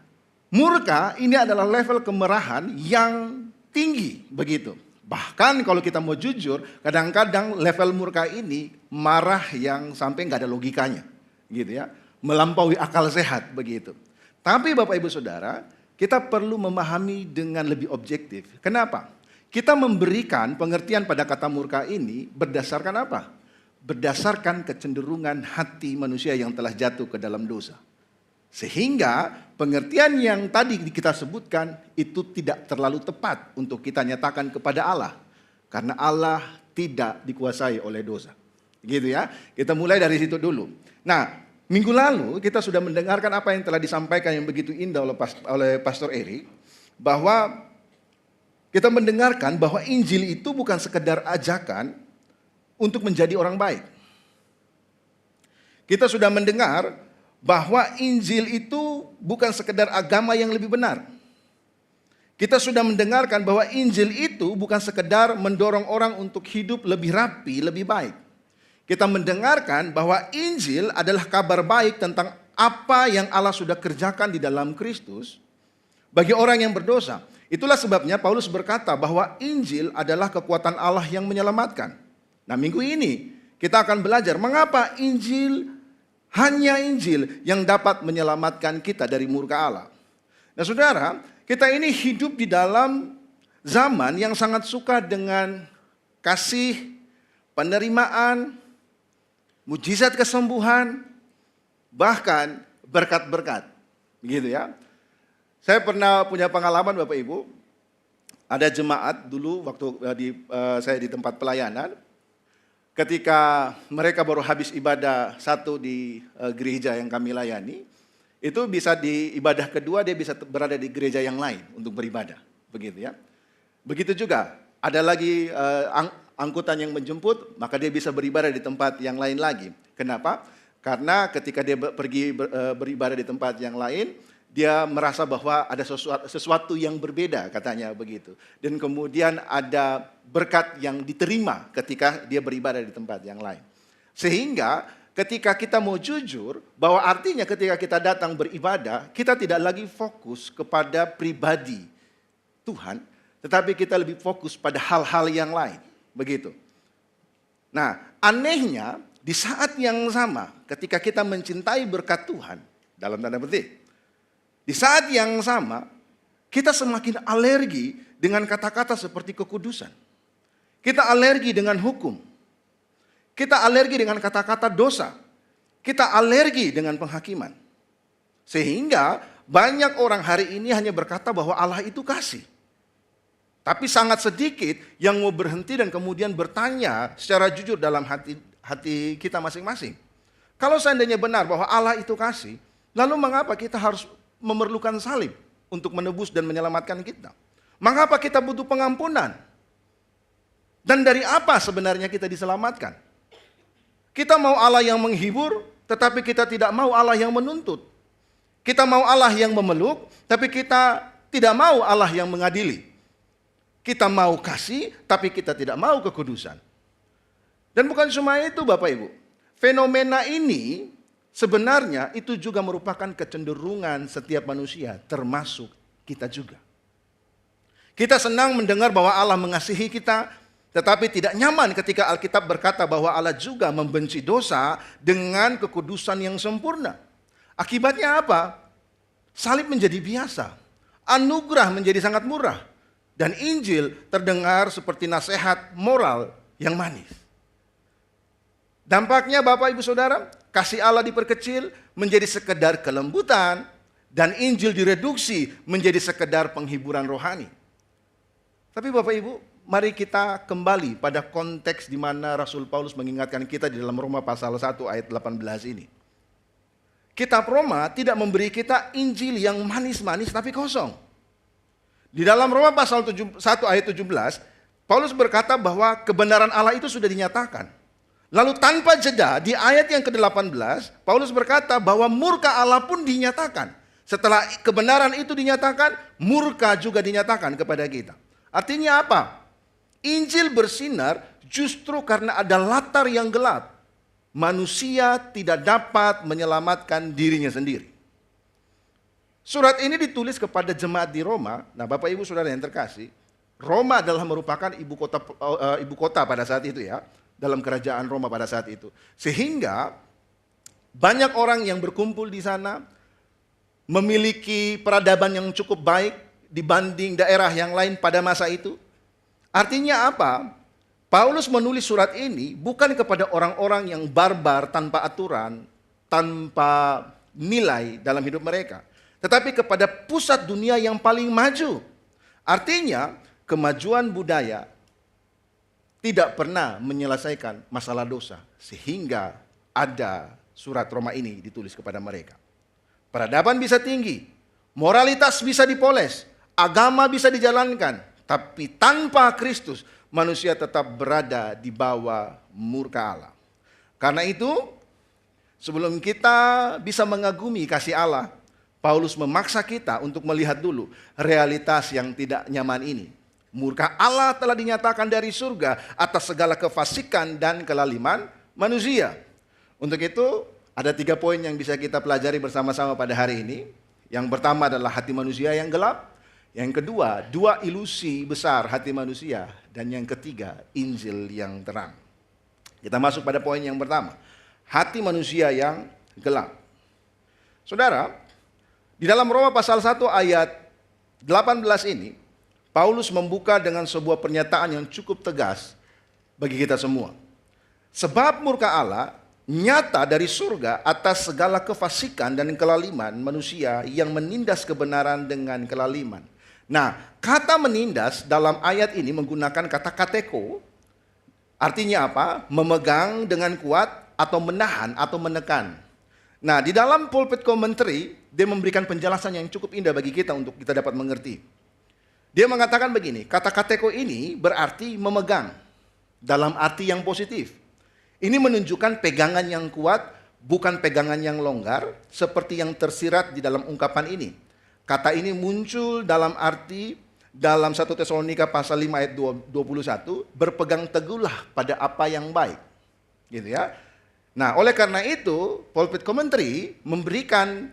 murka ini adalah level kemarahan yang tinggi begitu. Bahkan kalau kita mau jujur, kadang-kadang level murka ini marah yang sampai nggak ada logikanya, gitu ya, melampaui akal sehat begitu. Tapi Bapak Ibu Saudara, kita perlu memahami dengan lebih objektif. Kenapa? Kita memberikan pengertian pada kata murka ini berdasarkan apa? Berdasarkan kecenderungan hati manusia yang telah jatuh ke dalam dosa. Sehingga pengertian yang tadi kita sebutkan itu tidak terlalu tepat untuk kita nyatakan kepada Allah. Karena Allah tidak dikuasai oleh dosa. Gitu ya. Kita mulai dari situ dulu. Nah, minggu lalu kita sudah mendengarkan apa yang telah disampaikan yang begitu indah oleh Pastor Erik. Bahwa kita mendengarkan bahwa Injil itu bukan sekedar ajakan untuk menjadi orang baik. Kita sudah mendengar bahwa Injil itu bukan sekedar agama yang lebih benar. Kita sudah mendengarkan bahwa Injil itu bukan sekedar mendorong orang untuk hidup lebih rapi, lebih baik. Kita mendengarkan bahwa Injil adalah kabar baik tentang apa yang Allah sudah kerjakan di dalam Kristus bagi orang yang berdosa. Itulah sebabnya Paulus berkata bahwa Injil adalah kekuatan Allah yang menyelamatkan. Nah, minggu ini kita akan belajar mengapa hanya Injil yang dapat menyelamatkan kita dari murka Allah. Nah saudara, kita ini hidup di dalam zaman yang sangat suka dengan kasih, penerimaan, mujizat kesembuhan, bahkan berkat-berkat. Begitu ya. Saya pernah punya pengalaman Bapak Ibu. ada jemaat dulu waktu saya di tempat pelayanan, ketika mereka baru habis ibadah satu di gereja yang kami layani, itu bisa di ibadah kedua dia bisa berada di gereja yang lain untuk beribadah, begitu ya. Begitu juga ada lagi angkutan yang menjemput, maka dia bisa beribadah di tempat yang lain lagi. Kenapa? Karena ketika dia pergi beribadah di tempat yang lain, dia merasa bahwa ada sesuatu yang berbeda, katanya begitu. Dan kemudian ada berkat yang diterima ketika dia beribadah di tempat yang lain. Sehingga ketika kita mau jujur, bahwa artinya ketika kita datang beribadah, kita tidak lagi fokus kepada pribadi Tuhan, tetapi kita lebih fokus pada hal-hal yang lain. Begitu. Nah, anehnya di saat yang sama ketika kita mencintai berkat Tuhan, dalam tanda petik, di saat yang sama kita semakin alergi dengan kata-kata seperti kekudusan. Kita alergi dengan hukum. Kita alergi dengan kata-kata dosa. Kita alergi dengan penghakiman. Sehingga banyak orang hari ini hanya berkata bahwa Allah itu kasih. Tapi sangat sedikit yang mau berhenti dan kemudian bertanya secara jujur dalam hati kita masing-masing. Kalau seandainya benar bahwa Allah itu kasih, lalu mengapa kita harus memerlukan salib untuk menebus dan menyelamatkan kita? Mengapa kita butuh pengampunan? Dan dari apa sebenarnya kita diselamatkan? Kita mau Allah yang menghibur, tetapi kita tidak mau Allah yang menuntut. Kita mau Allah yang memeluk, tapi kita tidak mau Allah yang mengadili. Kita mau kasih, tapi kita tidak mau kekudusan. Dan bukan cuma itu Bapak Ibu. Fenomena ini sebenarnya itu juga merupakan kecenderungan setiap manusia, termasuk kita juga. Kita senang mendengar bahwa Allah mengasihi kita, tetapi tidak nyaman ketika Alkitab berkata bahwa Allah juga membenci dosa dengan kekudusan yang sempurna. Akibatnya apa? Salib menjadi biasa, anugerah menjadi sangat murah, dan Injil terdengar seperti nasihat moral yang manis. Dampaknya Bapak Ibu Saudara, kasih Allah diperkecil menjadi sekedar kelembutan, dan Injil direduksi menjadi sekedar penghiburan rohani. Tapi Bapak Ibu, mari kita kembali pada konteks di mana Rasul Paulus mengingatkan kita di dalam Roma pasal 1 ayat 18 ini. Kitab Roma tidak memberi kita Injil yang manis-manis tapi kosong. Di dalam Roma pasal 1 ayat 17, Paulus berkata bahwa kebenaran Allah itu sudah dinyatakan. Lalu tanpa jeda di ayat yang ke-18, Paulus berkata bahwa murka Allah pun dinyatakan. Setelah kebenaran itu dinyatakan, murka juga dinyatakan kepada kita. Artinya apa? Injil bersinar justru karena ada latar yang gelap. Manusia tidak dapat menyelamatkan dirinya sendiri. Surat ini ditulis kepada jemaat di Roma. Nah, Bapak Ibu Saudara yang terkasih, Roma adalah merupakan ibu kota pada saat itu ya, dalam kerajaan Roma pada saat itu. Sehingga banyak orang yang berkumpul di sana memiliki peradaban yang cukup baik dibanding daerah yang lain pada masa itu. Artinya apa? Paulus menulis surat ini bukan kepada orang-orang yang barbar tanpa aturan, tanpa nilai dalam hidup mereka, tetapi kepada pusat dunia yang paling maju. Artinya, kemajuan budaya tidak pernah menyelesaikan masalah dosa, sehingga ada surat Roma ini ditulis kepada mereka. Peradaban bisa tinggi, moralitas bisa dipoles, agama bisa dijalankan, tapi tanpa Kristus, manusia tetap berada di bawah murka Allah. Karena itu, sebelum kita bisa mengagumi kasih Allah, Paulus memaksa kita untuk melihat dulu realitas yang tidak nyaman ini. Murka Allah telah dinyatakan dari surga atas segala kefasikan dan kelaliman manusia. Untuk itu, ada 3 poin yang bisa kita pelajari bersama-sama pada hari ini. Yang pertama adalah hati manusia yang gelap. Yang kedua, 2 ilusi besar hati manusia. Dan yang ketiga, Injil yang terang. Kita masuk pada poin yang pertama. Hati manusia yang gelap. Saudara, di dalam Roma pasal 1 ayat 18 ini, Paulus membuka dengan sebuah pernyataan yang cukup tegas bagi kita semua. Sebab murka Allah nyata dari surga atas segala kefasikan dan kelaliman manusia yang menindas kebenaran dengan kelaliman. Nah, kata menindas dalam ayat ini menggunakan kata kateko. Artinya apa? Memegang dengan kuat atau menahan atau menekan. Nah, di dalam pulpit commentary, dia memberikan penjelasan yang cukup indah bagi kita untuk kita dapat mengerti. Dia mengatakan begini, kata kateko ini berarti memegang dalam arti yang positif. Ini menunjukkan pegangan yang kuat, bukan pegangan yang longgar, seperti yang tersirat di dalam ungkapan ini. Kata ini muncul dalam arti dalam 1 Tesalonika pasal 5 ayat 21, berpegang teguhlah pada apa yang baik. Gitu ya. Nah, oleh karena itu, pulpit commentary memberikan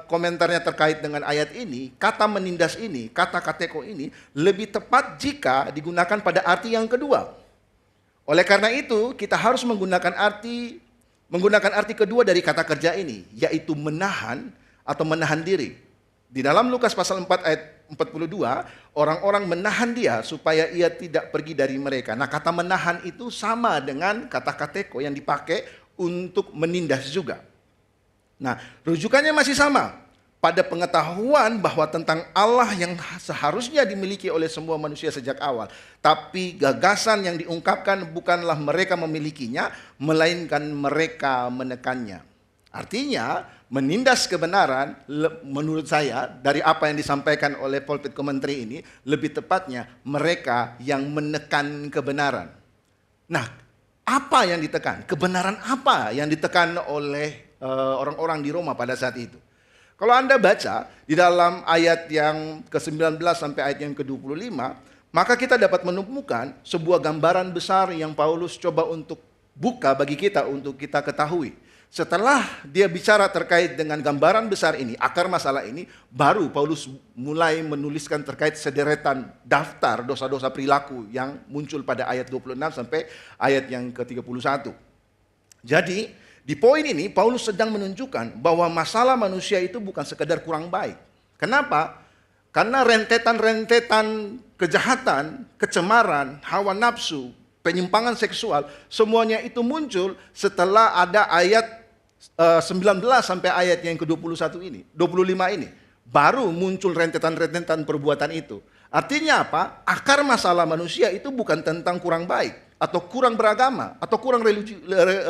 komentarnya terkait dengan ayat ini, kata menindas ini, kata kateko ini, lebih tepat jika digunakan pada arti yang kedua. Oleh karena itu, kita harus menggunakan arti kedua dari kata kerja ini, yaitu menahan atau menahan diri. Di dalam Lukas pasal 4 ayat 42, orang-orang menahan dia supaya ia tidak pergi dari mereka. Nah, kata menahan itu sama dengan kata kateko yang dipakai untuk menindas juga. Nah, rujukannya masih sama. Pada pengetahuan bahwa tentang Allah yang seharusnya dimiliki oleh semua manusia sejak awal. Tapi gagasan yang diungkapkan bukanlah mereka memilikinya, melainkan mereka menekannya. Artinya, menindas kebenaran, menurut saya, dari apa yang disampaikan oleh pulpit commentary ini, lebih tepatnya mereka yang menekan kebenaran. Nah, apa yang ditekan? Kebenaran apa yang ditekan oleh orang-orang di Roma pada saat itu? Kalau Anda baca di dalam ayat yang ke-19 sampai ayat yang ke-25, maka kita dapat menemukan sebuah gambaran besar yang Paulus coba untuk buka bagi kita untuk kita ketahui. Setelah dia bicara terkait dengan gambaran besar ini, akar masalah ini, baru Paulus mulai menuliskan terkait sederetan daftar dosa-dosa perilaku yang muncul pada ayat 26 sampai ayat yang ke-31. Jadi, di poin ini Paulus sedang menunjukkan bahwa masalah manusia itu bukan sekedar kurang baik. Kenapa? Karena rentetan-rentetan kejahatan, kecemaran, hawa nafsu, penyimpangan seksual, semuanya itu muncul setelah ada ayat 19 sampai ayat yang ke-21 ini, 25 ini. Baru muncul rentetan-rentetan perbuatan itu. Artinya apa? Akar masalah manusia itu bukan tentang kurang baik, atau kurang beragama, atau kurang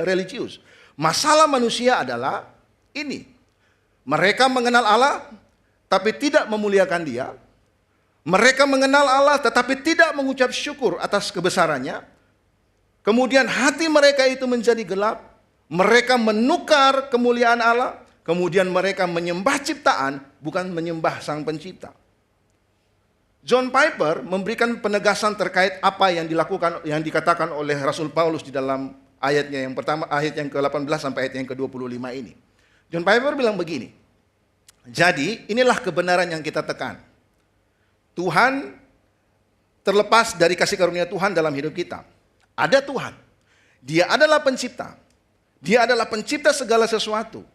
religius. Masalah manusia adalah ini. Mereka mengenal Allah, tapi tidak memuliakan Dia. Mereka mengenal Allah, tetapi tidak mengucap syukur atas kebesarannya. Kemudian hati mereka itu menjadi gelap. Mereka menukar kemuliaan Allah, kemudian mereka menyembah ciptaan, bukan menyembah Sang Pencipta. John Piper memberikan penegasan terkait apa yang dilakukan, yang dikatakan oleh Rasul Paulus di dalam ayatnya yang pertama, ayat yang ke-18 sampai ayat yang ke-25 ini. John Piper bilang begini, jadi inilah kebenaran yang kita tekan. Tuhan, terlepas dari kasih karunia Tuhan dalam hidup kita, ada Tuhan. Dia adalah pencipta. Dia adalah pencipta segala sesuatu.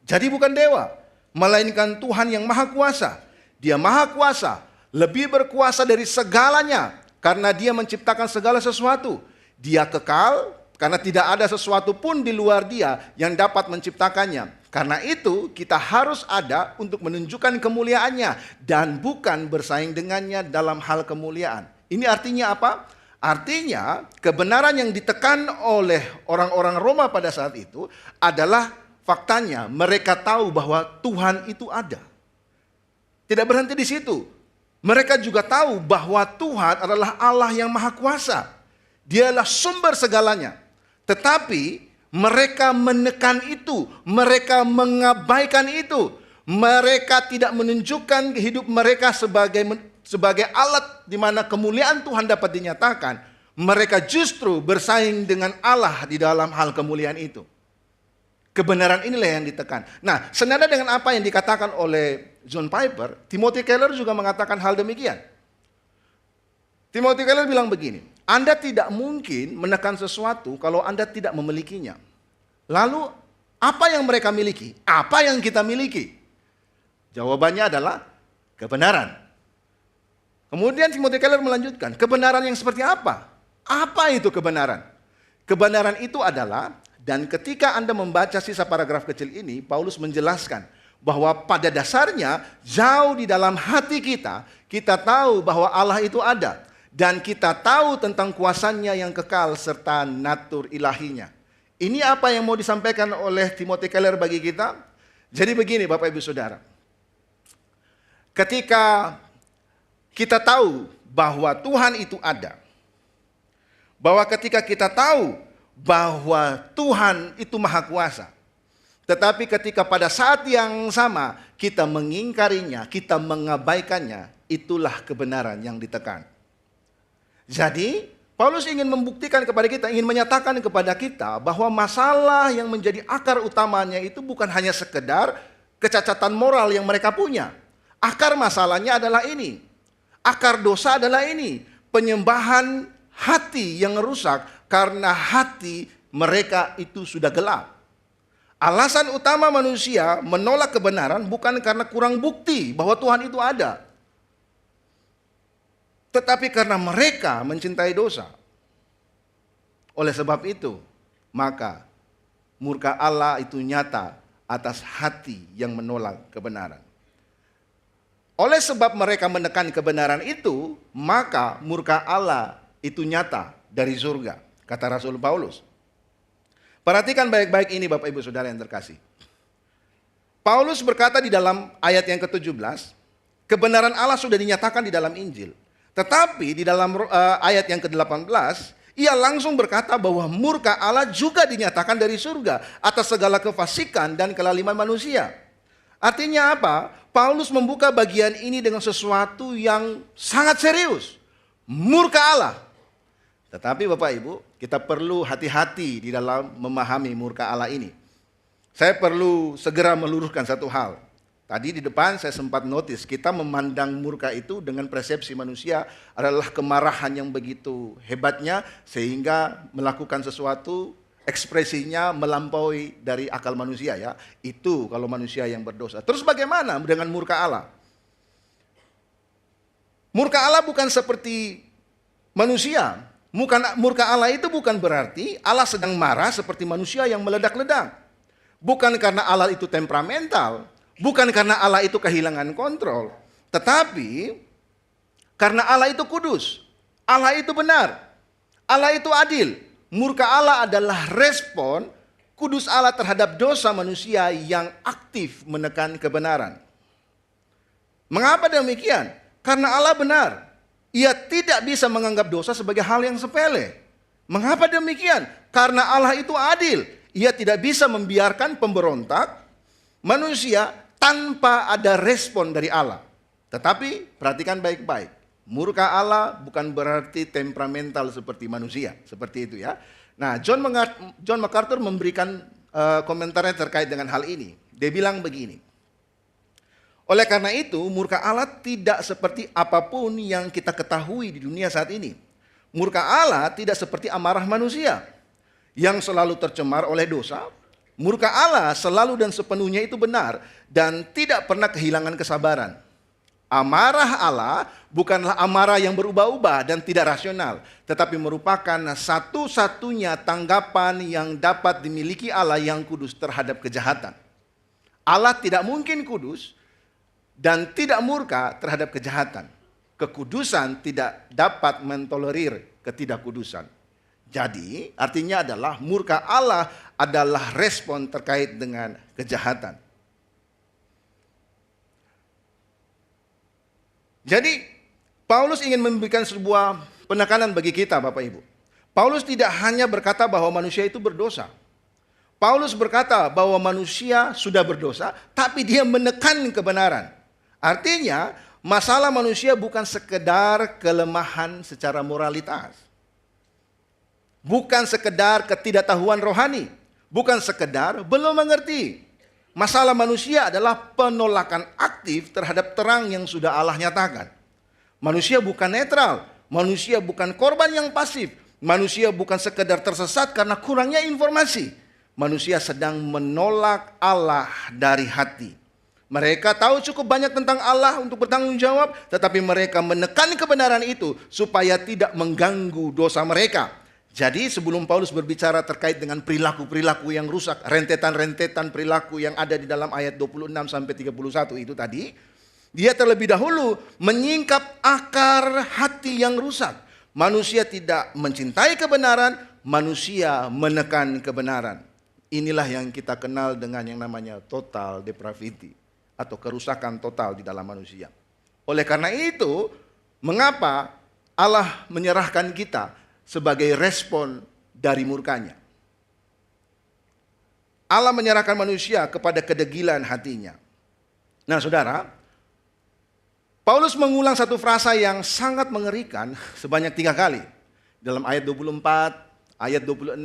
Jadi bukan dewa, melainkan Tuhan yang maha kuasa. Dia maha kuasa, lebih berkuasa dari segalanya, karena Dia menciptakan segala sesuatu. Dia kekal, karena tidak ada sesuatu pun di luar Dia yang dapat menciptakannya. Karena itu kita harus ada untuk menunjukkan kemuliaannya, dan bukan bersaing dengannya dalam hal kemuliaan. Ini artinya apa? Artinya kebenaran yang ditekan oleh orang-orang Roma pada saat itu adalah faktanya mereka tahu bahwa Tuhan itu ada. Tidak berhenti di situ. Mereka juga tahu bahwa Tuhan adalah Allah yang maha kuasa. Dialah sumber segalanya. Tetapi mereka menekan itu, mereka mengabaikan itu. Mereka tidak menunjukkan hidup mereka sebagai alat di mana kemuliaan Tuhan dapat dinyatakan. Mereka justru bersaing dengan Allah di dalam hal kemuliaan itu. Kebenaran inilah yang ditekan. Nah, senada dengan apa yang dikatakan oleh John Piper, Timothy Keller juga mengatakan hal demikian. Timothy Keller bilang begini, Anda tidak mungkin menekan sesuatu kalau Anda tidak memilikinya. Lalu, apa yang mereka miliki? Apa yang kita miliki? Jawabannya adalah kebenaran. Kemudian Timothy Keller melanjutkan, kebenaran yang seperti apa? Apa itu kebenaran? Kebenaran itu adalah, dan ketika Anda membaca sisa paragraf kecil ini, Paulus menjelaskan bahwa pada dasarnya jauh di dalam hati kita, Kita tahu bahwa Allah itu ada. Dan kita tahu tentang kuasanya yang kekal serta natur ilahinya. Ini apa yang mau disampaikan oleh Timothy Keller bagi kita? Jadi begini Bapak Ibu Saudara. Ketika kita tahu bahwa Tuhan itu ada. Bahwa ketika kita tahu bahwa Tuhan itu maha kuasa. Tetapi ketika pada saat yang sama kita mengingkarinya, kita mengabaikannya, itulah kebenaran yang ditekan. Jadi Paulus ingin membuktikan kepada kita, ingin menyatakan kepada kita bahwa masalah yang menjadi akar utamanya itu bukan hanya sekedar kecacatan moral yang mereka punya. Akar masalahnya adalah ini. Akar dosa adalah ini. Penyembahan hati yang rusak karena hati mereka itu sudah gelap. Alasan utama manusia menolak kebenaran bukan karena kurang bukti bahwa Tuhan itu ada. Tetapi karena mereka mencintai dosa. Oleh sebab itu, maka murka Allah itu nyata atas hati yang menolak kebenaran. Oleh sebab mereka menekan kebenaran itu, maka murka Allah itu nyata dari surga, kata Rasul Paulus. Perhatikan baik-baik ini Bapak Ibu Saudara yang terkasih. Paulus berkata di dalam ayat yang ke-17, kebenaran Allah sudah dinyatakan di dalam Injil. Tetapi di dalam ayat yang ke-18, ia langsung berkata bahwa murka Allah juga dinyatakan dari surga atas segala kefasikan dan kelaliman manusia. Artinya apa? Paulus membuka bagian ini dengan sesuatu yang sangat serius. Murka Allah. Tetapi Bapak Ibu, kita perlu hati-hati di dalam memahami murka Allah ini. Saya perlu segera meluruskan satu hal. Tadi di depan saya sempat notice, kita memandang murka itu dengan persepsi manusia adalah kemarahan yang begitu hebatnya sehingga melakukan sesuatu ekspresinya melampaui dari akal manusia ya. Itu kalau manusia yang berdosa. Terus bagaimana dengan murka Allah? Murka Allah bukan seperti manusia. Murka Allah itu bukan berarti Allah sedang marah seperti manusia yang meledak-ledak. Bukan karena Allah itu temperamental. Bukan karena Allah itu kehilangan kontrol, tetapi karena Allah itu kudus, Allah itu benar, Allah itu adil. Murka Allah adalah respon kudus Allah terhadap dosa manusia yang aktif menekan kebenaran. Mengapa demikian? Karena Allah benar, Ia tidak bisa menganggap dosa sebagai hal yang sepele. Mengapa demikian? Karena Allah itu adil, Ia tidak bisa membiarkan pemberontak manusia tanpa ada respon dari Allah. Tetapi perhatikan baik-baik. Murka Allah bukan berarti temperamental seperti manusia. Seperti itu ya. Nah, John MacArthur memberikan komentarnya terkait dengan hal ini. Dia bilang begini. Oleh karena itu, murka Allah tidak seperti apapun yang kita ketahui di dunia saat ini. Murka Allah tidak seperti amarah manusia yang selalu tercemar oleh dosa. Murka Allah selalu dan sepenuhnya itu benar dan tidak pernah kehilangan kesabaran. Amarah Allah bukanlah amarah yang berubah-ubah dan tidak rasional, tetapi merupakan satu-satunya tanggapan yang dapat dimiliki Allah yang kudus terhadap kejahatan. Allah tidak mungkin kudus dan tidak murka terhadap kejahatan. Kekudusan tidak dapat mentolerir ketidakkudusan. Jadi artinya adalah murka Allah adalah respon terkait dengan kejahatan. Jadi Paulus ingin memberikan sebuah penekanan bagi kita Bapak Ibu. Paulus tidak hanya berkata bahwa manusia itu berdosa. Paulus berkata bahwa manusia sudah berdosa, tapi dia menekan kebenaran. Artinya masalah manusia bukan sekedar kelemahan secara moralitas. Bukan sekedar ketidaktahuan rohani. Bukan sekedar belum mengerti. Masalah manusia adalah penolakan aktif terhadap terang yang sudah Allah nyatakan. Manusia bukan netral. Manusia bukan korban yang pasif. Manusia bukan sekedar tersesat karena kurangnya informasi. Manusia sedang menolak Allah dari hati. Mereka tahu cukup banyak tentang Allah untuk bertanggung jawab, tetapi mereka menekan kebenaran itu supaya tidak mengganggu dosa mereka. Jadi sebelum Paulus berbicara terkait dengan perilaku-perilaku yang rusak, rentetan-rentetan perilaku yang ada di dalam ayat 26 sampai 31 itu tadi, Dia terlebih dahulu menyingkap akar hati yang rusak. Manusia tidak mencintai kebenaran, manusia menekan kebenaran. Inilah yang kita kenal dengan yang namanya total depravity atau kerusakan total di dalam manusia. Oleh karena itu, mengapa Allah menyerahkan kita sebagai respon dari murkanya? Allah menyerahkan manusia kepada kedegilan hatinya. Nah, saudara, Paulus mengulang satu frasa yang sangat mengerikan sebanyak 3 kali. Dalam ayat 24, ayat 26,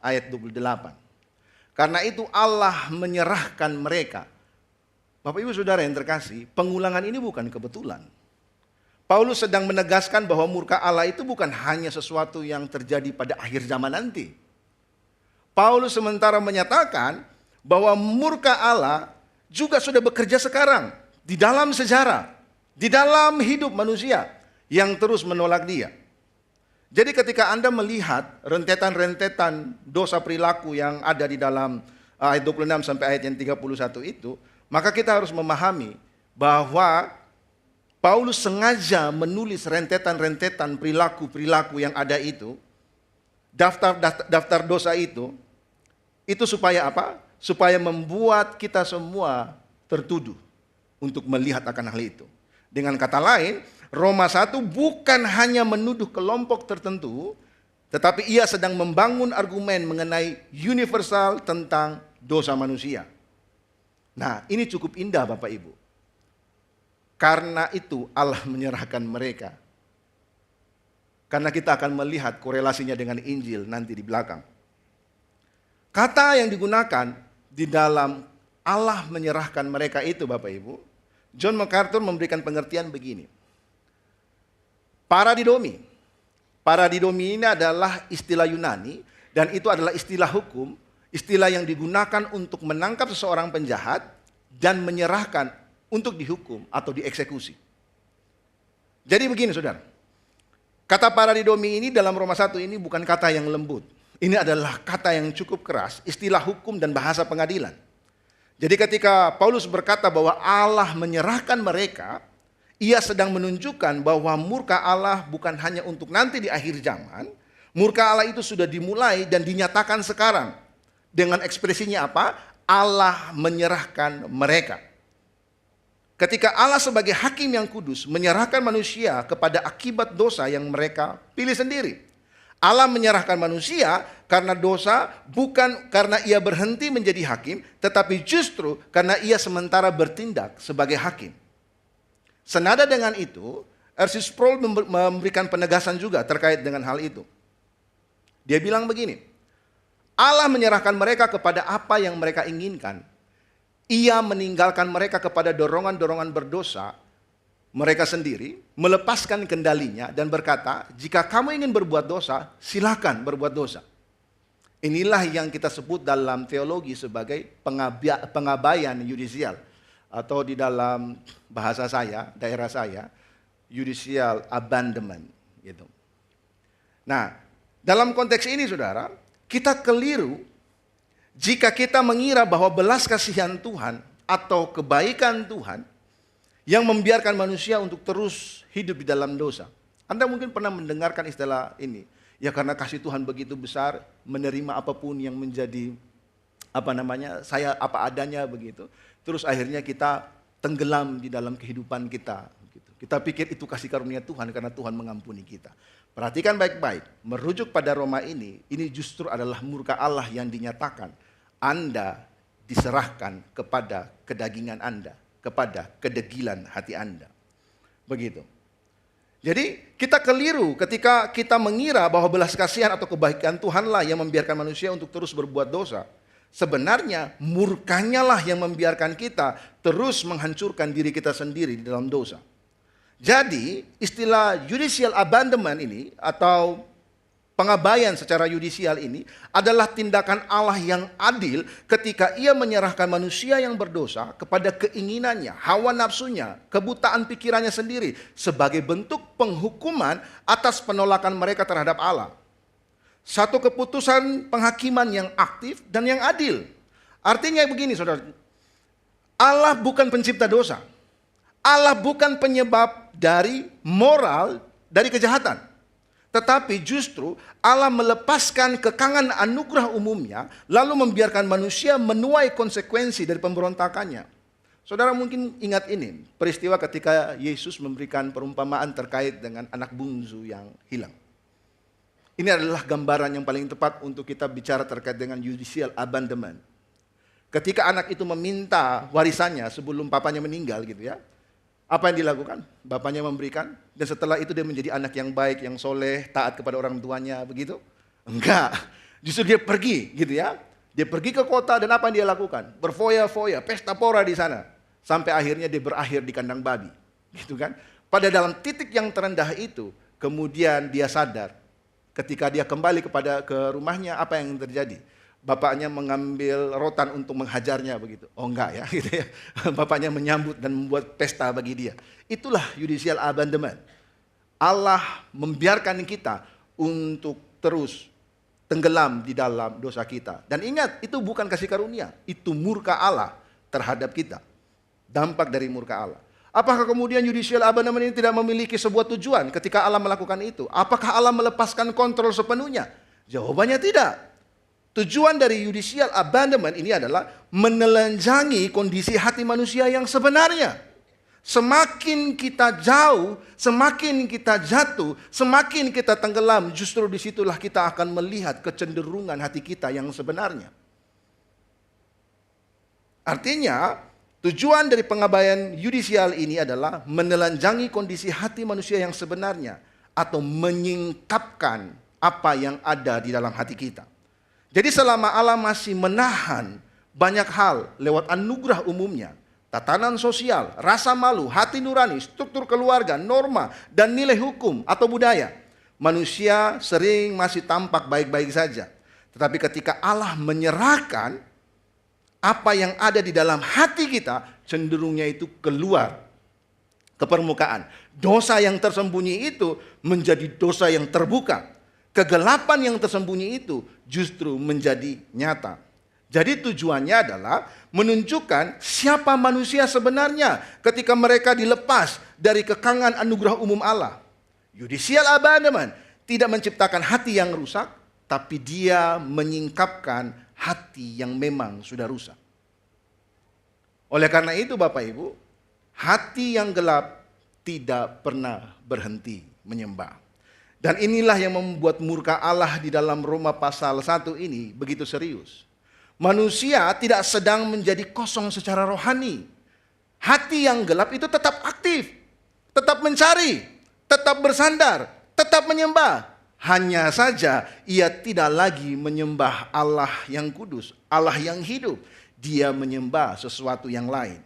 ayat 28. Karena itu Allah menyerahkan mereka. Bapak Ibu Saudara yang terkasih, pengulangan ini bukan kebetulan. Paulus sedang menegaskan bahwa murka Allah itu bukan hanya sesuatu yang terjadi pada akhir zaman nanti. Paulus sementara menyatakan bahwa murka Allah juga sudah bekerja sekarang di dalam sejarah, di dalam hidup manusia yang terus menolak Dia. Jadi ketika Anda melihat rentetan-rentetan dosa perilaku yang ada di dalam ayat 26 sampai ayat yang 31 itu, maka kita harus memahami bahwa Paulus sengaja menulis rentetan-rentetan perilaku-perilaku yang ada itu, daftar dosa itu supaya apa? Supaya membuat kita semua tertuduh untuk melihat akan hal itu. Dengan kata lain, Roma 1 bukan hanya menuduh kelompok tertentu, tetapi ia sedang membangun argumen mengenai universal tentang dosa manusia. Nah, ini cukup indah Bapak Ibu. Karena itu Allah menyerahkan mereka. Karena kita akan melihat korelasinya dengan Injil nanti di belakang. Kata yang digunakan di dalam Allah menyerahkan mereka itu Bapak Ibu, John MacArthur memberikan pengertian begini. Paradidomi. Paradidomi ini adalah istilah Yunani dan itu adalah istilah hukum, istilah yang digunakan untuk menangkap seseorang penjahat dan menyerahkan untuk dihukum atau dieksekusi. Jadi begini Saudara. Kata paradidomi ini dalam Roma 1 ini bukan kata yang lembut. Ini adalah kata yang cukup keras, istilah hukum dan bahasa pengadilan. Jadi ketika Paulus berkata bahwa Allah menyerahkan mereka, ia sedang menunjukkan bahwa murka Allah bukan hanya untuk nanti di akhir zaman. Murka Allah itu sudah dimulai dan dinyatakan sekarang. Dengan ekspresinya apa? Allah menyerahkan mereka. Ketika Allah sebagai hakim yang kudus menyerahkan manusia kepada akibat dosa yang mereka pilih sendiri. Allah menyerahkan manusia karena dosa, bukan karena ia berhenti menjadi hakim, tetapi justru karena ia sementara bertindak sebagai hakim. Senada dengan itu, R.C. Sproul memberikan penegasan juga terkait dengan hal itu. Dia bilang begini, Allah menyerahkan mereka kepada apa yang mereka inginkan. Ia meninggalkan mereka kepada dorongan-dorongan berdosa mereka sendiri, melepaskan kendalinya dan berkata, jika kamu ingin berbuat dosa, silakan berbuat dosa. Inilah yang kita sebut dalam teologi sebagai pengabaian yudisial. Atau di dalam bahasa saya, daerah saya, judicial abandonment. Gitu. Nah, dalam konteks ini saudara, kita keliru jika kita mengira bahwa belas kasihan Tuhan atau kebaikan Tuhan yang membiarkan manusia untuk terus hidup di dalam dosa. Anda mungkin pernah mendengarkan istilah ini. Ya karena kasih Tuhan begitu besar, menerima apapun yang menjadi saya apa adanya begitu. Terus akhirnya kita tenggelam di dalam kehidupan kita. Kita pikir itu kasih karunia Tuhan karena Tuhan mengampuni kita. Perhatikan baik-baik, merujuk pada Roma ini justru adalah murka Allah yang dinyatakan. Anda diserahkan kepada kedagingan Anda, kepada kedegilan hati Anda. Begitu. Jadi kita keliru ketika kita mengira bahwa belas kasihan atau kebaikan Tuhanlah yang membiarkan manusia untuk terus berbuat dosa. Sebenarnya murkanya lah yang membiarkan kita terus menghancurkan diri kita sendiri di dalam dosa. Jadi istilah judicial abandonment ini atau pengabaian secara yudisial ini adalah tindakan Allah yang adil ketika ia menyerahkan manusia yang berdosa kepada keinginannya, hawa nafsunya, kebutaan pikirannya sendiri sebagai bentuk penghukuman atas penolakan mereka terhadap Allah. Satu keputusan penghakiman yang aktif dan yang adil. Artinya begini saudara, Allah bukan pencipta dosa. Allah bukan penyebab dari moral, dari kejahatan. Tetapi justru Allah melepaskan kekangan anugerah umumnya, lalu membiarkan manusia menuai konsekuensi dari pemberontakannya. Saudara mungkin ingat ini, peristiwa ketika Yesus memberikan perumpamaan terkait dengan anak bungsu yang hilang. Ini adalah gambaran yang paling tepat untuk kita bicara terkait dengan judicial abandonment. Ketika anak itu meminta warisannya sebelum papanya meninggal gitu ya. Apa yang dilakukan? Bapaknya memberikan, dan setelah itu dia menjadi anak yang baik, yang soleh, taat kepada orang tuanya, begitu? Enggak, justru dia pergi gitu ya. Dia pergi ke kota dan apa yang dia lakukan? Berfoya-foya, pesta pora di sana. Sampai akhirnya dia berakhir di kandang babi. Gitu kan? Pada dalam titik yang terendah itu, kemudian dia sadar. Ketika dia kembali ke rumahnya, apa yang terjadi? Bapaknya mengambil rotan untuk menghajarnya begitu. Oh enggak ya, gitu ya. Bapaknya menyambut dan membuat pesta bagi dia. Itulah judicial abandonment. Allah membiarkan kita untuk terus tenggelam di dalam dosa kita. Dan ingat, itu bukan kasih karunia, itu murka Allah terhadap kita. Dampak dari murka Allah. Apakah kemudian judicial abandonment ini tidak memiliki sebuah tujuan ketika Allah melakukan itu? Apakah Allah melepaskan kontrol sepenuhnya? Jawabannya tidak. Tujuan dari judicial abandonment ini adalah menelanjangi kondisi hati manusia yang sebenarnya. Semakin kita jauh, semakin kita jatuh, semakin kita tenggelam, justru disitulah kita akan melihat kecenderungan hati kita yang sebenarnya. Artinya, tujuan dari pengabaian yudisial ini adalah menelanjangi kondisi hati manusia yang sebenarnya atau menyingkapkan apa yang ada di dalam hati kita. Jadi selama Allah masih menahan banyak hal lewat anugerah umumnya, tatanan sosial, rasa malu, hati nurani, struktur keluarga, norma, dan nilai hukum atau budaya, manusia sering masih tampak baik-baik saja. Tetapi ketika Allah menyerahkan apa yang ada di dalam hati kita, cenderungnya itu keluar ke permukaan. Dosa yang tersembunyi itu menjadi dosa yang terbuka. Kegelapan yang tersembunyi itu justru menjadi nyata. Jadi tujuannya adalah menunjukkan siapa manusia sebenarnya ketika mereka dilepas dari kekangan anugerah umum Allah. Judicial abandonment tidak menciptakan hati yang rusak, tapi dia menyingkapkan hati yang memang sudah rusak. Oleh karena itu Bapak Ibu, hati yang gelap tidak pernah berhenti menyembah. Dan inilah yang membuat murka Allah di dalam Roma pasal 1 ini begitu serius. Manusia tidak sedang menjadi kosong secara rohani. Hati yang gelap itu tetap aktif, tetap mencari, tetap bersandar, tetap menyembah. Hanya saja ia tidak lagi menyembah Allah yang kudus, Allah yang hidup. Dia menyembah sesuatu yang lain.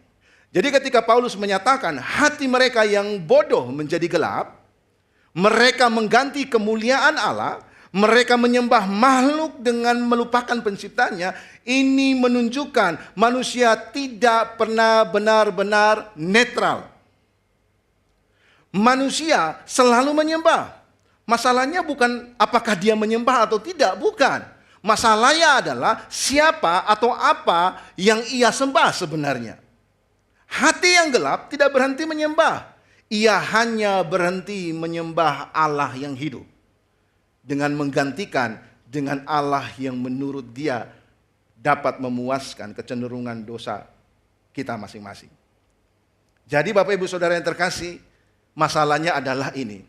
Jadi ketika Paulus menyatakan hati mereka yang bodoh menjadi gelap, mereka mengganti kemuliaan Allah, mereka menyembah makhluk dengan melupakan penciptanya, ini menunjukkan manusia tidak pernah benar-benar netral. Manusia selalu menyembah. Masalahnya bukan apakah dia menyembah atau tidak, bukan. Masalahnya adalah siapa atau apa yang ia sembah sebenarnya. Hati yang gelap tidak berhenti menyembah. Ia hanya berhenti menyembah Allah yang hidup. Dengan menggantikan dengan Allah yang menurut dia dapat memuaskan kecenderungan dosa kita masing-masing. Jadi Bapak Ibu Saudara yang terkasih, masalahnya adalah ini.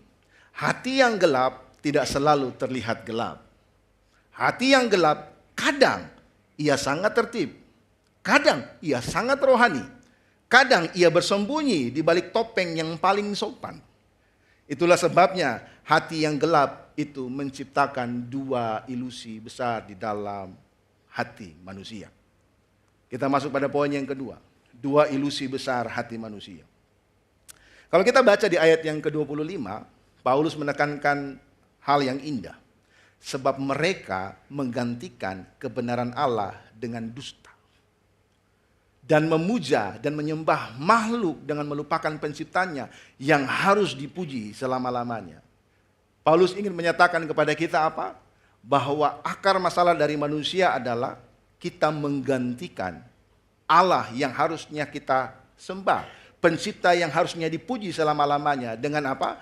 Hati yang gelap tidak selalu terlihat gelap. Hati yang gelap kadang ia sangat tertib. Kadang ia sangat rohani. Kadang ia bersembunyi di balik topeng yang paling sopan. Itulah sebabnya hati yang gelap itu menciptakan dua ilusi besar di dalam hati manusia. Kita masuk pada poin yang kedua. Dua ilusi besar hati manusia. Kalau kita baca di ayat yang ke-25, Paulus menekankan hal yang indah. Sebab mereka menggantikan kebenaran Allah dengan dusta. Dan memuja dan menyembah makhluk dengan melupakan penciptanya yang harus dipuji selama-lamanya. Paulus ingin menyatakan kepada kita apa? Bahwa akar masalah dari manusia adalah kita menggantikan Allah yang harusnya kita sembah, pencipta yang harusnya dipuji selama-lamanya dengan apa?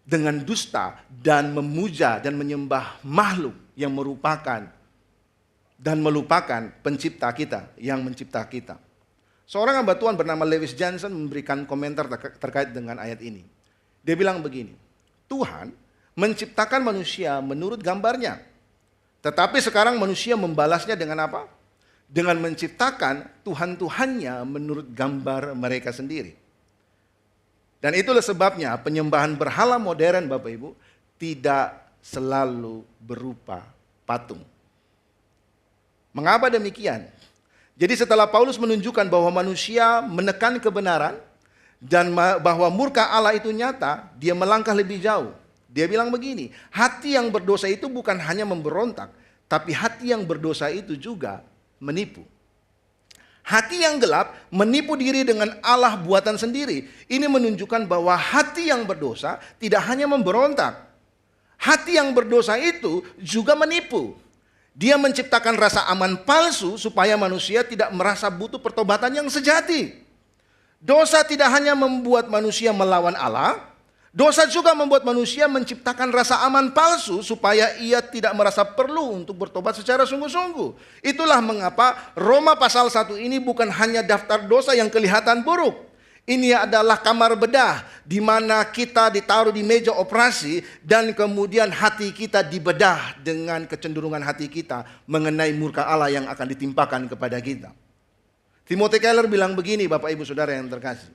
Dengan dusta dan memuja dan menyembah makhluk yang merupakan dan melupakan pencipta kita yang mencipta kita. Seorang hamba Tuhan bernama Lewis Johnson memberikan komentar terkait dengan ayat ini. Dia bilang begini, Tuhan menciptakan manusia menurut gambarnya. Tetapi sekarang manusia membalasnya dengan apa? Dengan menciptakan Tuhan-Tuhannya menurut gambar mereka sendiri. Dan itulah sebabnya penyembahan berhala modern Bapak Ibu tidak selalu berupa patung. Mengapa demikian? Jadi setelah Paulus menunjukkan bahwa manusia menekan kebenaran dan bahwa murka Allah itu nyata, dia melangkah lebih jauh. Dia bilang begini, hati yang berdosa itu bukan hanya memberontak, tapi hati yang berdosa itu juga menipu. Hati yang gelap menipu diri dengan Allah buatan sendiri. Ini menunjukkan bahwa hati yang berdosa tidak hanya memberontak. Hati yang berdosa itu juga menipu. Dia menciptakan rasa aman palsu supaya manusia tidak merasa butuh pertobatan yang sejati. Dosa tidak hanya membuat manusia melawan Allah, dosa juga membuat manusia menciptakan rasa aman palsu supaya ia tidak merasa perlu untuk bertobat secara sungguh-sungguh. Itulah mengapa Roma pasal 1 ini bukan hanya daftar dosa yang kelihatan buruk. Ini adalah kamar bedah di mana kita ditaruh di meja operasi dan kemudian hati kita dibedah dengan kecenderungan hati kita mengenai murka Allah yang akan ditimpakan kepada kita. Timothy Keller bilang begini, Bapak Ibu Saudara yang terkasih.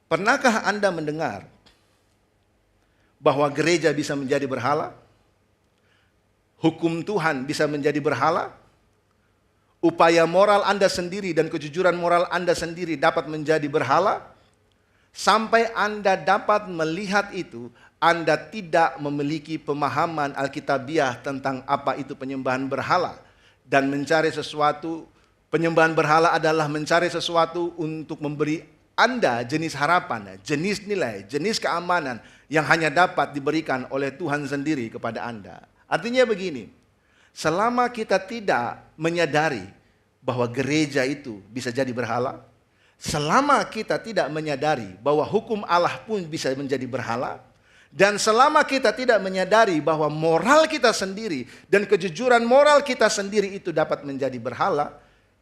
Pernahkah Anda mendengar bahwa gereja bisa menjadi berhala? Hukum Tuhan bisa menjadi berhala? Upaya moral Anda sendiri dan kejujuran moral Anda sendiri dapat menjadi berhala? Sampai Anda dapat melihat itu, Anda tidak memiliki pemahaman Alkitabiah tentang apa itu penyembahan berhala. Dan mencari sesuatu, penyembahan berhala adalah mencari sesuatu untuk memberi Anda jenis harapan, jenis nilai, jenis keamanan yang hanya dapat diberikan oleh Tuhan sendiri kepada Anda. Artinya begini, selama kita tidak menyadari bahwa gereja itu bisa jadi berhala, selama kita tidak menyadari bahwa hukum Allah pun bisa menjadi berhala, dan selama kita tidak menyadari bahwa moral kita sendiri dan kejujuran moral kita sendiri itu dapat menjadi berhala,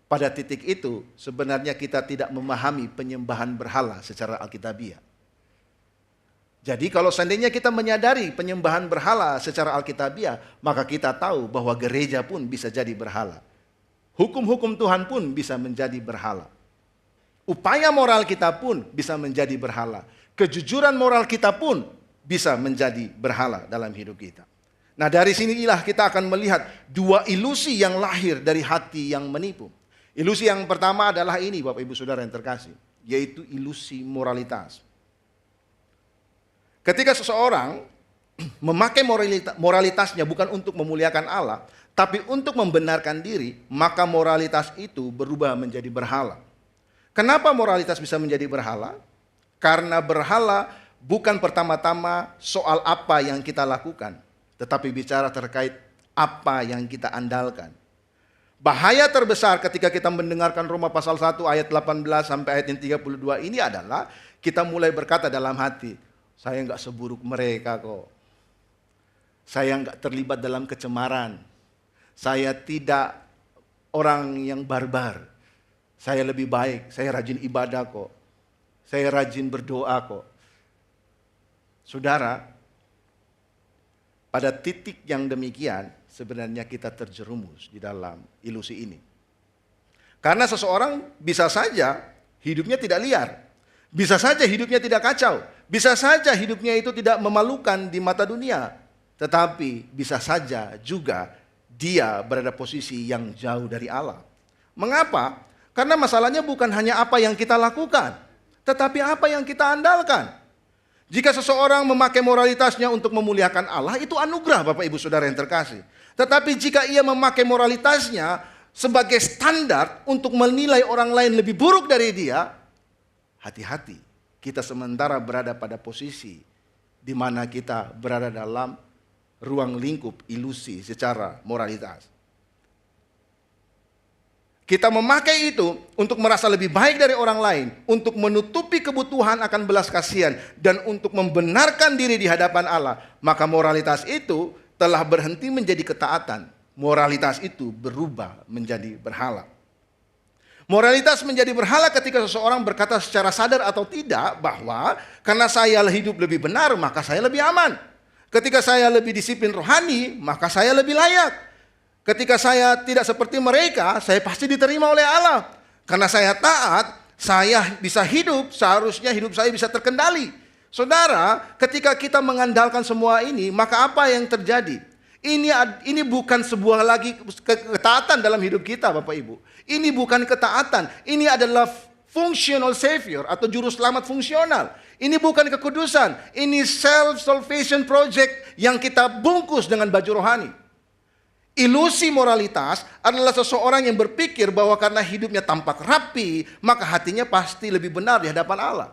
pada titik itu sebenarnya kita tidak memahami penyembahan berhala secara Alkitabiah. Jadi kalau seandainya kita menyadari penyembahan berhala secara Alkitabiah, maka kita tahu bahwa gereja pun bisa jadi berhala. Hukum-hukum Tuhan pun bisa menjadi berhala. Upaya moral kita pun bisa menjadi berhala. Kejujuran moral kita pun bisa menjadi berhala dalam hidup kita. Nah, dari sinilah kita akan melihat dua ilusi yang lahir dari hati yang menipu. Ilusi yang pertama adalah ini, Bapak Ibu Saudara yang terkasih, yaitu ilusi moralitas. Ketika seseorang memakai moralitasnya bukan untuk memuliakan Allah, tapi untuk membenarkan diri, maka moralitas itu berubah menjadi berhala. Kenapa moralitas bisa menjadi berhala? Karena berhala bukan pertama-tama soal apa yang kita lakukan, tetapi bicara terkait apa yang kita andalkan. Bahaya terbesar ketika kita mendengarkan Roma pasal 1 ayat 18 sampai ayat yang 32 ini adalah kita mulai berkata dalam hati, saya enggak seburuk mereka kok. Saya enggak terlibat dalam kecemaran. Saya tidak orang yang barbar. Saya lebih baik, saya rajin ibadah kok. Saya rajin berdoa kok. Saudara, pada titik yang demikian, sebenarnya kita terjerumus di dalam ilusi ini. Karena seseorang bisa saja hidupnya tidak liar. Bisa saja hidupnya tidak kacau. Bisa saja hidupnya itu tidak memalukan di mata dunia. Tetapi bisa saja juga dia berada posisi yang jauh dari Allah. Mengapa? Karena masalahnya bukan hanya apa yang kita lakukan, tetapi apa yang kita andalkan. Jika seseorang memakai moralitasnya untuk memuliakan Allah, itu anugerah Bapak Ibu Saudara yang terkasih. Tetapi jika ia memakai moralitasnya sebagai standar untuk menilai orang lain lebih buruk dari dia, hati-hati. Kita sementara berada pada posisi di mana kita berada dalam ruang lingkup ilusi secara moralitas. Kita memakai itu untuk merasa lebih baik dari orang lain, untuk menutupi kebutuhan akan belas kasihan, dan untuk membenarkan diri di hadapan Allah, maka moralitas itu telah berhenti menjadi ketaatan. Moralitas itu berubah menjadi berhala. Moralitas menjadi berhala ketika seseorang berkata secara sadar atau tidak bahwa karena saya hidup lebih benar, maka saya lebih aman. Ketika saya lebih disiplin rohani, maka saya lebih layak. Ketika saya tidak seperti mereka, saya pasti diterima oleh Allah. Karena saya taat, saya bisa hidup, seharusnya hidup saya bisa terkendali. Saudara, ketika kita mengandalkan semua ini, maka apa yang terjadi? Ini bukan sebuah lagi ketaatan dalam hidup kita, Bapak Ibu. Ini bukan ketaatan, ini adalah functional savior atau juru selamat fungsional. Ini bukan kekudusan, ini self-salvation project yang kita bungkus dengan baju rohani. Ilusi moralitas adalah seseorang yang berpikir bahwa karena hidupnya tampak rapi, maka hatinya pasti lebih benar di hadapan Allah.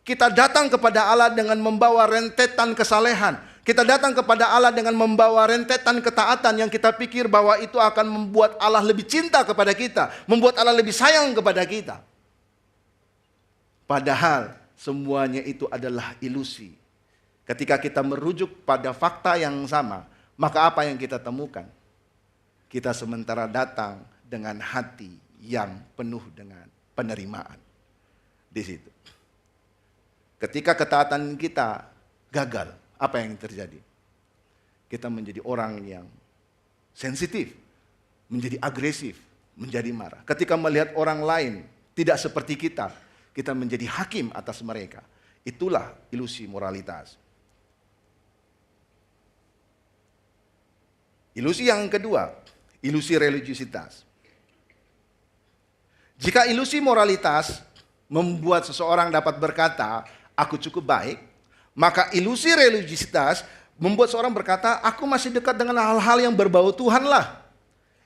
Kita datang kepada Allah dengan membawa rentetan kesalehan. Kita datang kepada Allah dengan membawa rentetan ketaatan yang kita pikir bahwa itu akan membuat Allah lebih cinta kepada kita, membuat Allah lebih sayang kepada kita. Padahal semuanya itu adalah ilusi. Ketika kita merujuk pada fakta yang sama, maka apa yang kita temukan? Kita sementara datang dengan hati yang penuh dengan penerimaan. Di situ. Ketika ketaatan kita gagal, apa yang terjadi? Kita menjadi orang yang sensitif, menjadi agresif, menjadi marah. Ketika melihat orang lain tidak seperti kita menjadi hakim atas mereka. Itulah ilusi moralitas. Ilusi yang kedua, ilusi religiusitas. Jika ilusi moralitas membuat seseorang dapat berkata, aku cukup baik, maka ilusi religiusitas membuat seorang berkata, aku masih dekat dengan hal-hal yang berbau Tuhan lah.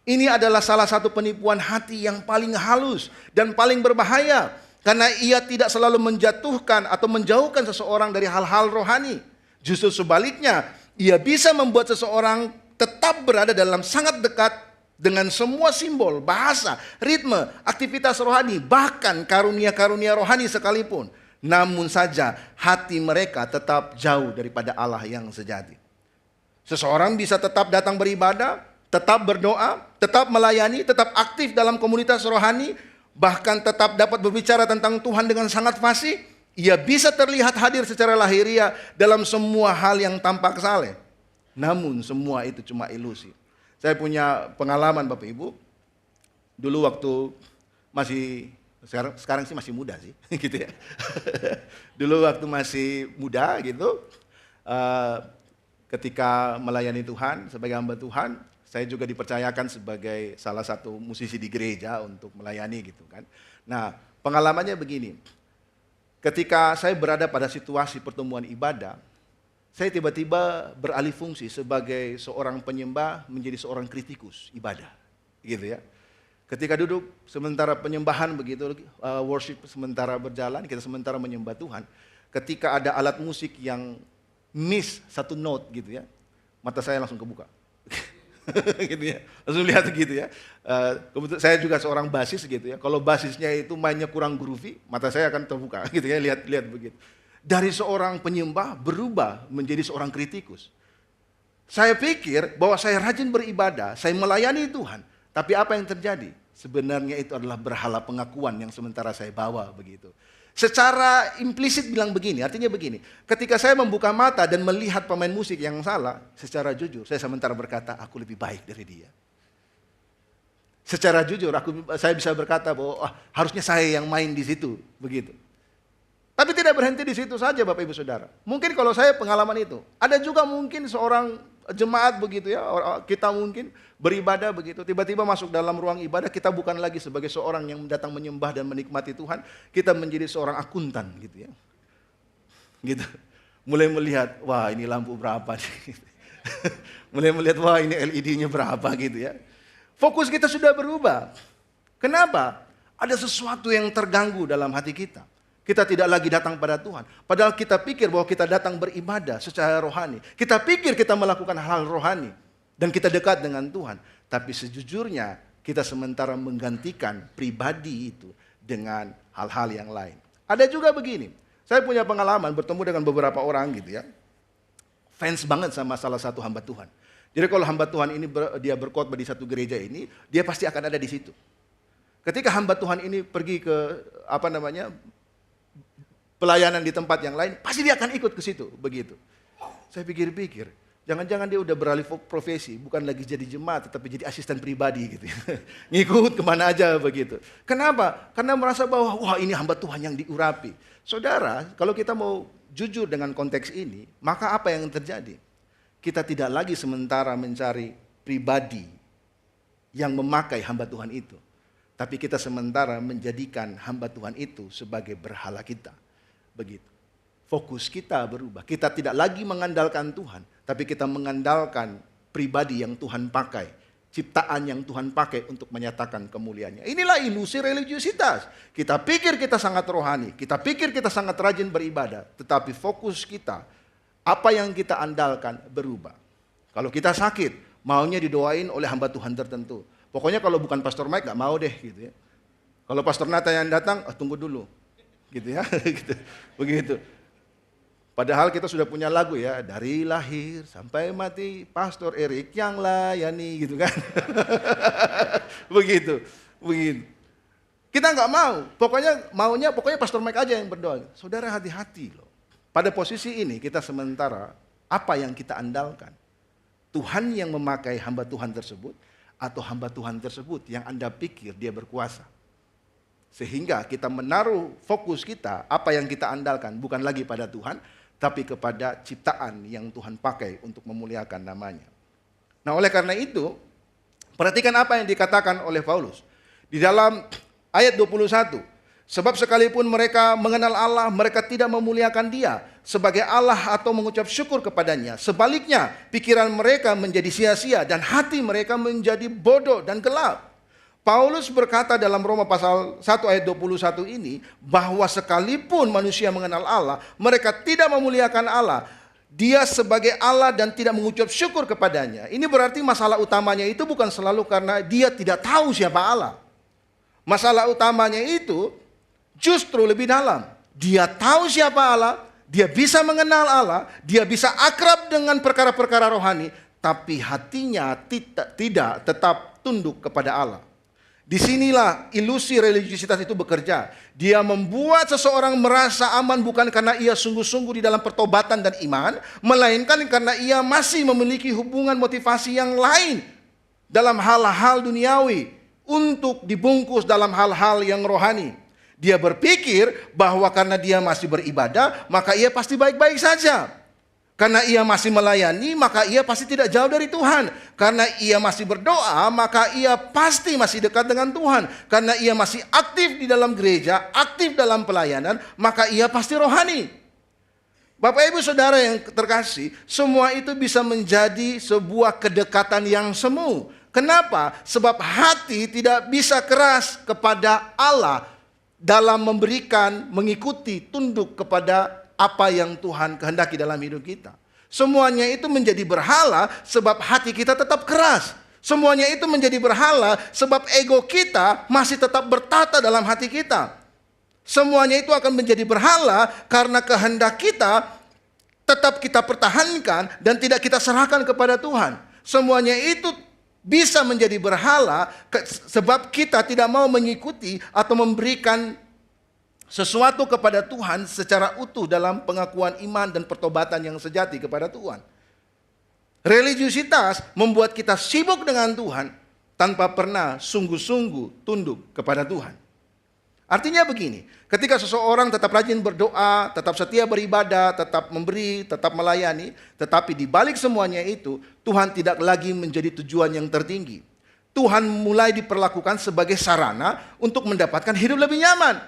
Ini adalah salah satu penipuan hati yang paling halus dan paling berbahaya. Karena ia tidak selalu menjatuhkan atau menjauhkan seseorang dari hal-hal rohani. Justru sebaliknya, ia bisa membuat seseorang tetap berada dalam sangat dekat dengan semua simbol, bahasa, ritme, aktivitas rohani, bahkan karunia-karunia rohani sekalipun. Namun saja hati mereka tetap jauh daripada Allah yang sejati. Seseorang bisa tetap datang beribadah, tetap berdoa, tetap melayani, tetap aktif dalam komunitas rohani, bahkan tetap dapat berbicara tentang Tuhan dengan sangat fasih. Ia bisa terlihat hadir secara lahiriah dalam semua hal yang tampak saleh. Namun semua itu cuma ilusi. Saya punya pengalaman Bapak Ibu. Dulu waktu masih, sekarang sih masih muda sih, gitu ya. Dulu waktu masih muda gitu, ketika melayani Tuhan sebagai hamba Tuhan, saya juga dipercayakan sebagai salah satu musisi di gereja untuk melayani gitu kan. Nah, pengalamannya begini. Ketika saya berada pada situasi pertemuan ibadah, saya tiba-tiba beralih fungsi sebagai seorang penyembah menjadi seorang kritikus ibadah, gitu ya. Ketika duduk sementara penyembahan begitu, worship sementara berjalan, kita sementara menyembah Tuhan. Ketika ada alat musik yang miss satu note gitu ya, mata saya langsung kebuka, gitu ya, langsung lihat gitu ya. Kebetulan saya juga seorang basis gitu ya. Kalau basisnya itu mainnya kurang groovy, mata saya akan terbuka, gitu ya, lihat begitu. Dari seorang penyembah berubah menjadi seorang kritikus. Saya pikir bahwa saya rajin beribadah, saya melayani Tuhan. Tapi apa yang terjadi? Sebenarnya itu adalah berhala pengakuan yang sementara saya bawa begitu. Secara implisit bilang begini, artinya begini. Ketika saya membuka mata dan melihat pemain musik yang salah, secara jujur saya sementara berkata, aku lebih baik dari dia. Secara jujur saya bisa berkata bahwa harusnya saya yang main di situ, begitu. Tapi tidak berhenti di situ saja Bapak Ibu Saudara. Mungkin kalau saya pengalaman itu. Ada juga mungkin seorang jemaat begitu ya. Kita mungkin beribadah begitu. Tiba-tiba masuk dalam ruang ibadah. Kita bukan lagi sebagai seorang yang datang menyembah dan menikmati Tuhan. Kita menjadi seorang akuntan gitu ya. Gitu. Mulai melihat, wah ini lampu berapa nih. Mulai melihat, wah ini LED-nya berapa gitu ya. Fokus kita sudah berubah. Kenapa? Ada sesuatu yang terganggu dalam hati kita. Kita tidak lagi datang pada Tuhan. Padahal kita pikir bahwa kita datang beribadah secara rohani. Kita pikir kita melakukan hal rohani. Dan kita dekat dengan Tuhan. Tapi sejujurnya kita sementara menggantikan pribadi itu dengan hal-hal yang lain. Ada juga begini, saya punya pengalaman bertemu dengan beberapa orang gitu ya, fans banget sama salah satu hamba Tuhan. Jadi kalau hamba Tuhan ini dia berkhotbah di satu gereja ini, dia pasti akan ada di situ. Ketika hamba Tuhan ini pergi ke pelayanan di tempat yang lain, pasti dia akan ikut ke situ, begitu. Saya pikir-pikir, jangan-jangan dia udah beralih profesi, bukan lagi jadi jemaat, tetapi jadi asisten pribadi gitu. Ngikut kemana aja begitu. Kenapa? Karena merasa bahwa wah ini hamba Tuhan yang diurapi. Saudara, kalau kita mau jujur dengan konteks ini, maka apa yang terjadi? Kita tidak lagi sementara mencari pribadi yang memakai hamba Tuhan itu. Tapi kita sementara menjadikan hamba Tuhan itu sebagai berhala kita. Begitu. Fokus kita berubah. Kita tidak lagi mengandalkan Tuhan, tapi kita mengandalkan pribadi yang Tuhan pakai. Ciptaan yang Tuhan pakai untuk menyatakan kemuliaannya. Inilah ilusi religiusitas. Kita pikir kita sangat rohani, kita pikir kita sangat rajin beribadah, tetapi fokus kita, apa yang kita andalkan berubah. Kalau kita sakit, maunya didoain oleh hamba Tuhan tertentu. Pokoknya kalau bukan Pastor Mike gak mau deh gitu ya. Kalau Pastor Nata yang datang, tunggu dulu. Gitu ya. Gitu. Begitu. Padahal kita sudah punya lagu ya, dari lahir sampai mati Pastor Erik yang layani gitu kan. Begitu. Kita nggak mau, pokoknya Pastor Mike aja yang berdoa. Saudara hati-hati loh. Pada posisi ini kita sementara apa yang kita andalkan? Tuhan yang memakai hamba Tuhan tersebut atau hamba Tuhan tersebut yang Anda pikir dia berkuasa. Sehingga kita menaruh fokus kita, apa yang kita andalkan bukan lagi pada Tuhan, tapi kepada ciptaan yang Tuhan pakai untuk memuliakan namanya. Nah oleh karena itu, perhatikan apa yang dikatakan oleh Paulus. Di dalam ayat 21, sebab sekalipun mereka mengenal Allah, mereka tidak memuliakan Dia sebagai Allah atau mengucap syukur kepadanya. Sebaliknya, pikiran mereka menjadi sia-sia dan hati mereka menjadi bodoh dan gelap. Paulus berkata dalam Roma pasal 1 ayat 21 ini, bahwa sekalipun manusia mengenal Allah, mereka tidak memuliakan Allah. Dia sebagai Allah dan tidak mengucap syukur kepadanya. Ini berarti masalah utamanya itu bukan selalu karena dia tidak tahu siapa Allah. Masalah utamanya itu justru lebih dalam. Dia tahu siapa Allah, dia bisa mengenal Allah, dia bisa akrab dengan perkara-perkara rohani, tapi hatinya tidak tetap tunduk kepada Allah. Disinilah ilusi religiusitas itu bekerja. Dia membuat seseorang merasa aman bukan karena ia sungguh-sungguh di dalam pertobatan dan iman, melainkan karena ia masih memiliki hubungan motivasi yang lain dalam hal-hal duniawi untuk dibungkus dalam hal-hal yang rohani. Dia berpikir bahwa karena dia masih beribadah, maka ia pasti baik-baik saja. Karena ia masih melayani, maka ia pasti tidak jauh dari Tuhan. Karena ia masih berdoa, maka ia pasti masih dekat dengan Tuhan. Karena ia masih aktif di dalam gereja, aktif dalam pelayanan, maka ia pasti rohani. Bapak Ibu Saudara yang terkasih, semua itu bisa menjadi sebuah kedekatan yang semu. Kenapa? Sebab hati tidak bisa keras kepada Allah dalam memberikan, mengikuti, tunduk kepada apa yang Tuhan kehendaki dalam hidup kita. Semuanya itu menjadi berhala sebab hati kita tetap keras. Semuanya itu menjadi berhala sebab ego kita masih tetap bertata dalam hati kita. Semuanya itu akan menjadi berhala karena kehendak kita tetap kita pertahankan dan tidak kita serahkan kepada Tuhan. Semuanya itu bisa menjadi berhala sebab kita tidak mau mengikuti atau memberikan sesuatu kepada Tuhan secara utuh dalam pengakuan iman dan pertobatan yang sejati kepada Tuhan. Religiusitas membuat kita sibuk dengan Tuhan tanpa pernah sungguh-sungguh tunduk kepada Tuhan. Artinya begini, ketika seseorang tetap rajin berdoa, tetap setia beribadah, tetap memberi, tetap melayani, tetapi di balik semuanya itu, Tuhan tidak lagi menjadi tujuan yang tertinggi. Tuhan mulai diperlakukan sebagai sarana untuk mendapatkan hidup lebih nyaman,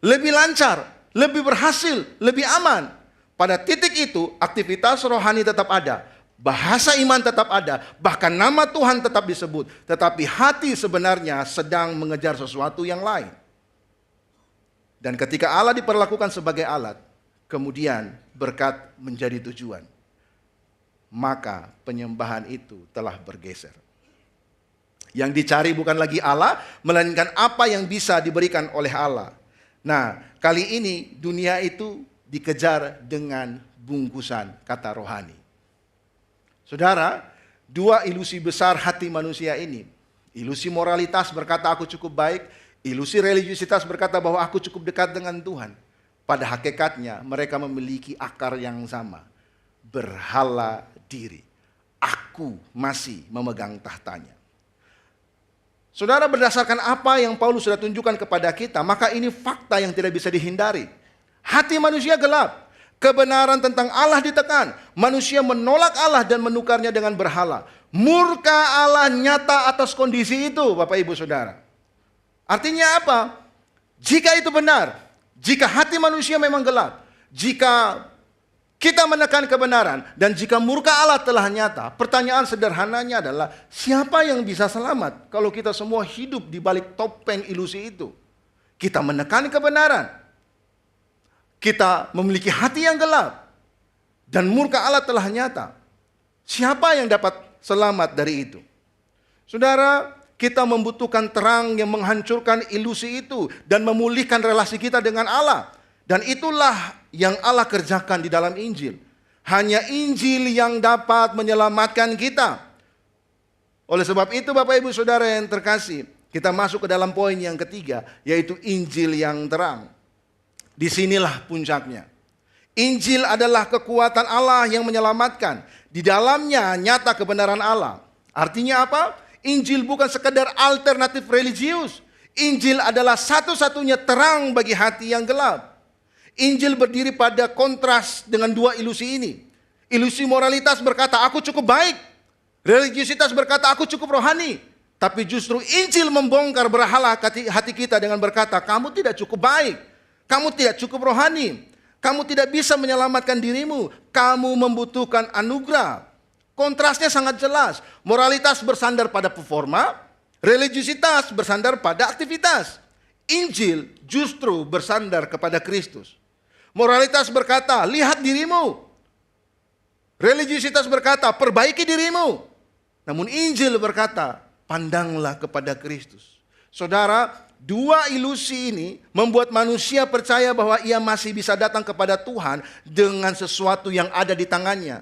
lebih lancar, lebih berhasil, lebih aman. Pada titik itu, aktivitas rohani tetap ada, bahasa iman tetap ada, bahkan nama Tuhan tetap disebut. Tetapi hati sebenarnya sedang mengejar sesuatu yang lain. Dan ketika Allah diperlakukan sebagai alat, kemudian berkat menjadi tujuan, maka penyembahan itu telah bergeser. Yang dicari bukan lagi Allah, melainkan apa yang bisa diberikan oleh Allah. Nah, kali ini dunia itu dikejar dengan bungkusan kata rohani. Saudara, dua ilusi besar hati manusia ini. Ilusi moralitas berkata aku cukup baik, ilusi religiusitas berkata bahwa aku cukup dekat dengan Tuhan. Pada hakikatnya mereka memiliki akar yang sama. Berhala diri. Aku masih memegang tahtanya. Saudara, berdasarkan apa yang Paulus sudah tunjukkan kepada kita, maka ini fakta yang tidak bisa dihindari. Hati manusia gelap. Kebenaran tentang Allah ditekan. Manusia menolak Allah dan menukarnya dengan berhala. Murka Allah nyata atas kondisi itu, Bapak Ibu Saudara. Artinya apa? Jika itu benar, jika hati manusia memang gelap, jika kita menekan kebenaran, dan jika murka Allah telah nyata, pertanyaan sederhananya adalah, siapa yang bisa selamat kalau kita semua hidup di balik topeng ilusi itu? Kita menekan kebenaran, kita memiliki hati yang gelap, dan murka Allah telah nyata. Siapa yang dapat selamat dari itu? Saudara, kita membutuhkan terang yang menghancurkan ilusi itu dan memulihkan relasi kita dengan Allah. Dan itulah yang Allah kerjakan di dalam Injil. Hanya Injil yang dapat menyelamatkan kita. Oleh sebab itu Bapak Ibu Saudara yang terkasih, kita masuk ke dalam poin yang ketiga, yaitu Injil yang terang. Disinilah puncaknya. Injil adalah kekuatan Allah yang menyelamatkan. Di dalamnya nyata kebenaran Allah. Artinya apa? Injil bukan sekedar alternatif religius. Injil adalah satu-satunya terang bagi hati yang gelap. Injil berdiri pada kontras dengan dua ilusi ini. Ilusi moralitas berkata, aku cukup baik. Religiusitas berkata, aku cukup rohani. Tapi justru Injil membongkar berhala hati kita dengan berkata, kamu tidak cukup baik. Kamu tidak cukup rohani. Kamu tidak bisa menyelamatkan dirimu. Kamu membutuhkan anugerah. Kontrasnya sangat jelas. Moralitas bersandar pada performa. Religiusitas bersandar pada aktivitas. Injil justru bersandar kepada Kristus. Moralitas berkata, lihat dirimu. Religiusitas berkata, perbaiki dirimu. Namun Injil berkata, pandanglah kepada Kristus. Saudara, dua ilusi ini membuat manusia percaya bahwa ia masih bisa datang kepada Tuhan dengan sesuatu yang ada di tangannya.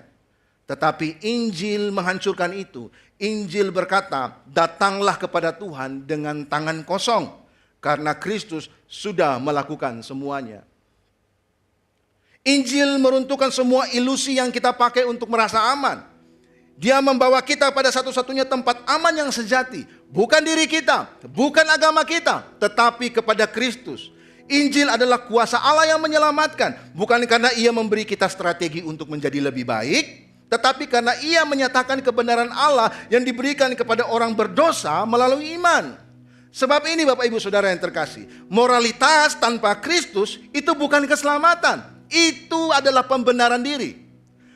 Tetapi Injil menghancurkan itu. Injil berkata, datanglah kepada Tuhan dengan tangan kosong. Karena Kristus sudah melakukan semuanya. Injil meruntuhkan semua ilusi yang kita pakai untuk merasa aman. Dia membawa kita pada satu-satunya tempat aman yang sejati. Bukan diri kita, bukan agama kita, tetapi kepada Kristus. Injil adalah kuasa Allah yang menyelamatkan. Bukan karena ia memberi kita strategi untuk menjadi lebih baik, tetapi karena ia menyatakan kebenaran Allah yang diberikan kepada orang berdosa melalui iman. Sebab ini Bapak Ibu Saudara yang terkasih, moralitas tanpa Kristus itu bukan keselamatan. Itu adalah pembenaran diri.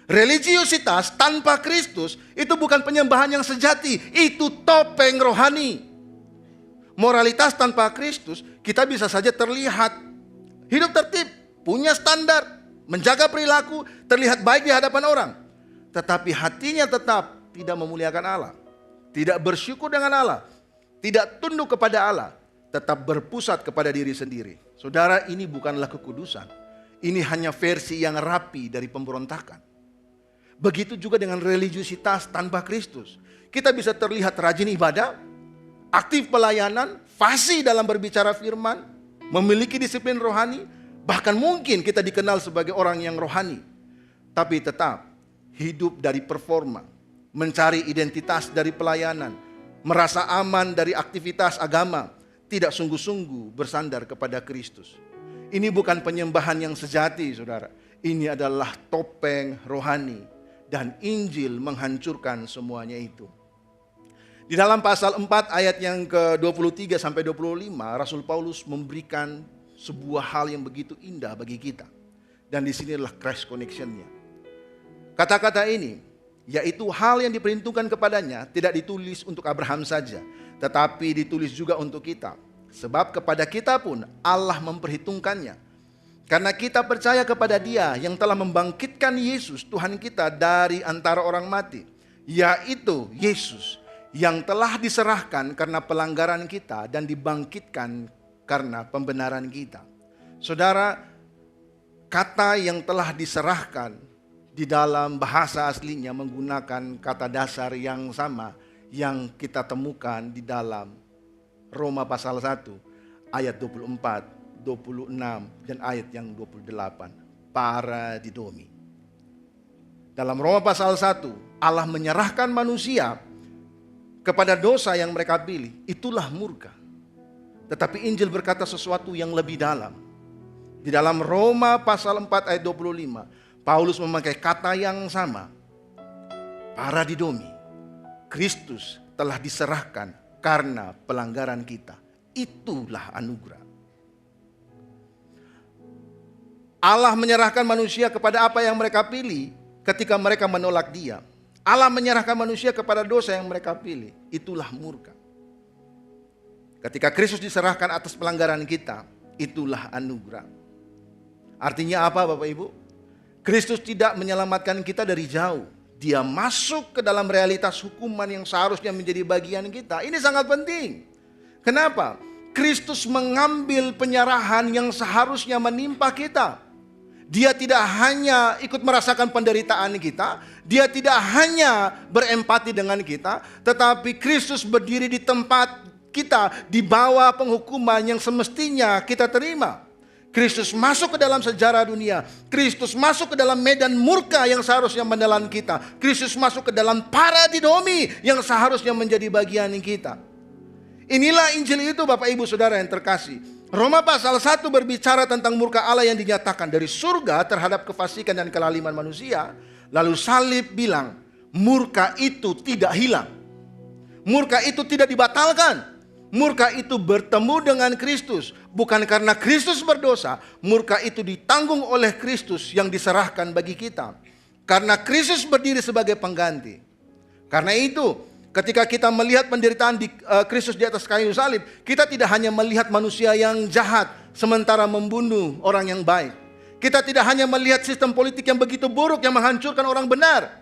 Religiusitas tanpa Kristus itu bukan penyembahan yang sejati, itu topeng rohani. Moralitas tanpa Kristus, kita bisa saja terlihat hidup tertib, punya standar, menjaga perilaku, terlihat baik di hadapan orang. Tetapi hatinya tetap tidak memuliakan Allah, tidak bersyukur dengan Allah, tidak tunduk kepada Allah, tetap berpusat kepada diri sendiri. Saudara, ini bukanlah kekudusan. Ini hanya versi yang rapi dari pemberontakan. Begitu juga dengan religiusitas tanpa Kristus. Kita bisa terlihat rajin ibadah, aktif pelayanan, fasih dalam berbicara firman, memiliki disiplin rohani, bahkan mungkin kita dikenal sebagai orang yang rohani. Tapi tetap hidup dari performa, mencari identitas dari pelayanan, merasa aman dari aktivitas agama, tidak sungguh-sungguh bersandar kepada Kristus. Ini bukan penyembahan yang sejati, saudara. Ini adalah topeng rohani. Dan Injil menghancurkan semuanya itu. Di dalam pasal 4 ayat yang ke-23 sampai 25, Rasul Paulus memberikan sebuah hal yang begitu indah bagi kita. Dan disinilah crash connection-nya. Kata-kata ini, yaitu hal yang diperhitungkan kepadanya, tidak ditulis untuk Abraham saja, tetapi ditulis juga untuk kita. Sebab kepada kita pun Allah memperhitungkannya. Karena kita percaya kepada Dia yang telah membangkitkan Yesus Tuhan kita dari antara orang mati. Yaitu Yesus yang telah diserahkan karena pelanggaran kita dan dibangkitkan karena pembenaran kita. Saudara, kata yang telah diserahkan di dalam bahasa aslinya menggunakan kata dasar yang sama yang kita temukan di dalam Roma pasal 1 ayat 24, 26 dan ayat yang 28. Paradidomi. Dalam Roma pasal 1, Allah menyerahkan manusia kepada dosa yang mereka pilih. Itulah murka. Tetapi Injil berkata sesuatu yang lebih dalam. Di dalam Roma pasal 4 ayat 25, Paulus memakai kata yang sama. Paradidomi. Kristus telah diserahkan karena pelanggaran kita. Itulah anugerah. Allah menyerahkan manusia kepada apa yang mereka pilih ketika mereka menolak Dia. Allah menyerahkan manusia kepada dosa yang mereka pilih. Itulah murka. Ketika Kristus diserahkan atas pelanggaran kita, itulah anugerah. Artinya apa Bapak Ibu? Kristus tidak menyelamatkan kita dari jauh. Dia masuk ke dalam realitas hukuman yang seharusnya menjadi bagian kita. Ini sangat penting. Kenapa? Kristus mengambil penyerahan yang seharusnya menimpa kita. Dia tidak hanya ikut merasakan penderitaan kita, dia tidak hanya berempati dengan kita, tetapi Kristus berdiri di tempat kita di bawah penghukuman yang semestinya kita terima. Kristus masuk ke dalam sejarah dunia. Kristus masuk ke dalam medan murka yang seharusnya menelan kita. Kristus masuk ke dalam paradidomi yang seharusnya menjadi bagian kita. Inilah Injil itu Bapak Ibu Saudara yang terkasih. Roma pasal 1 berbicara tentang murka Allah yang dinyatakan dari surga terhadap kefasikan dan kelaliman manusia. Lalu salib bilang, murka itu tidak hilang. Murka itu tidak dibatalkan. Murka itu bertemu dengan Kristus. Bukan karena Kristus berdosa, murka itu ditanggung oleh Kristus yang diserahkan bagi kita. Karena Kristus berdiri sebagai pengganti. Karena itu, ketika kita melihat penderitaan Kristus di atas kayu salib, kita tidak hanya melihat manusia yang jahat sementara membunuh orang yang baik. Kita tidak hanya melihat sistem politik yang begitu buruk yang menghancurkan orang benar.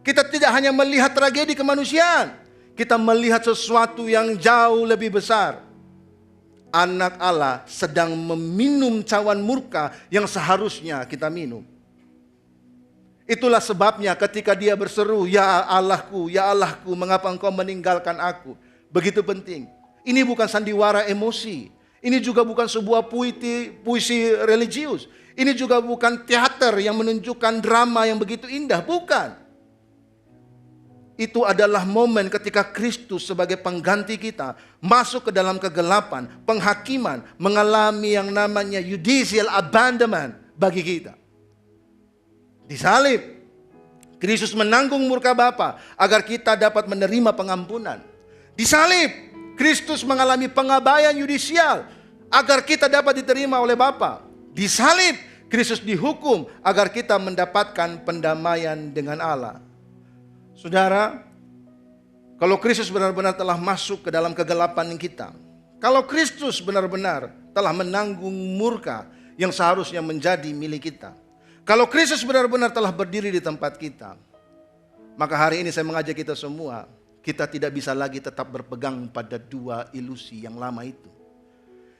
Kita tidak hanya melihat tragedi kemanusiaan. Kita melihat sesuatu yang jauh lebih besar. Anak Allah sedang meminum cawan murka yang seharusnya kita minum. Itulah sebabnya ketika dia berseru, ya Allahku, mengapa engkau meninggalkan aku? Begitu penting. Ini bukan sandiwara emosi. Ini juga bukan sebuah puisi religius. Ini juga bukan teater yang menunjukkan drama yang begitu indah. Bukan. Itu adalah momen ketika Kristus sebagai pengganti kita masuk ke dalam kegelapan, penghakiman, mengalami yang namanya judicial abandonment bagi kita. Disalib, Kristus menanggung murka Bapa agar kita dapat menerima pengampunan. Disalib, Kristus mengalami pengabaian yudisial agar kita dapat diterima oleh Bapa. Disalib, Kristus dihukum agar kita mendapatkan pendamaian dengan Allah. Saudara, kalau Kristus benar-benar telah masuk ke dalam kegelapan kita, kalau Kristus benar-benar telah menanggung murka yang seharusnya menjadi milik kita, kalau Kristus benar-benar telah berdiri di tempat kita, maka hari ini saya mengajak kita semua, kita tidak bisa lagi tetap berpegang pada dua ilusi yang lama itu.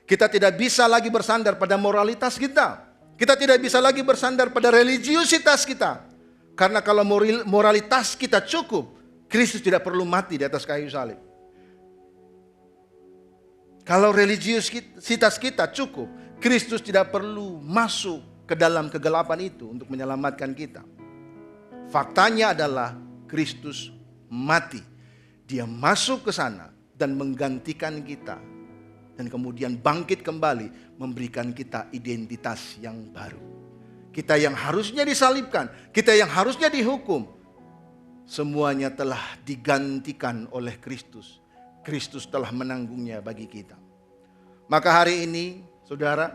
Kita tidak bisa lagi bersandar pada moralitas kita. Kita tidak bisa lagi bersandar pada religiusitas kita. Karena kalau moralitas kita cukup, Kristus tidak perlu mati di atas kayu salib. Kalau religiusitas kita cukup, Kristus tidak perlu masuk ke dalam kegelapan itu untuk menyelamatkan kita. Faktanya adalah Kristus mati. Dia masuk ke sana dan menggantikan kita. Dan kemudian bangkit kembali memberikan kita identitas yang baru. Kita yang harusnya disalibkan, kita yang harusnya dihukum, semuanya telah digantikan oleh Kristus. Kristus telah menanggungnya bagi kita. Maka hari ini, saudara,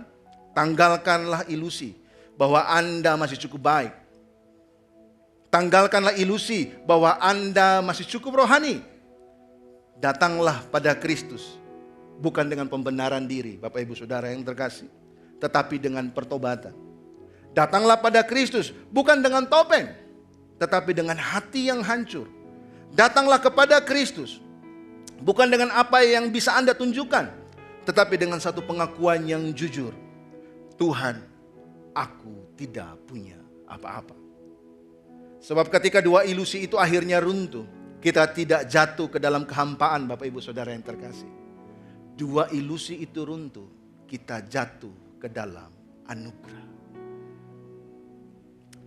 tanggalkanlah ilusi bahwa Anda masih cukup baik. Tanggalkanlah ilusi bahwa Anda masih cukup rohani. Datanglah pada Kristus, bukan dengan pembenaran diri, Bapak Ibu Saudara yang terkasih, tetapi dengan pertobatan. Datanglah pada Kristus bukan dengan topeng, tetapi dengan hati yang hancur. Datanglah kepada Kristus. Bukan dengan apa yang bisa Anda tunjukkan, tetapi dengan satu pengakuan yang jujur. Tuhan, aku tidak punya apa-apa. Sebab ketika dua ilusi itu akhirnya runtuh, kita tidak jatuh ke dalam kehampaan, Bapak Ibu Saudara yang terkasih. Dua ilusi itu runtuh, kita jatuh ke dalam anugerah.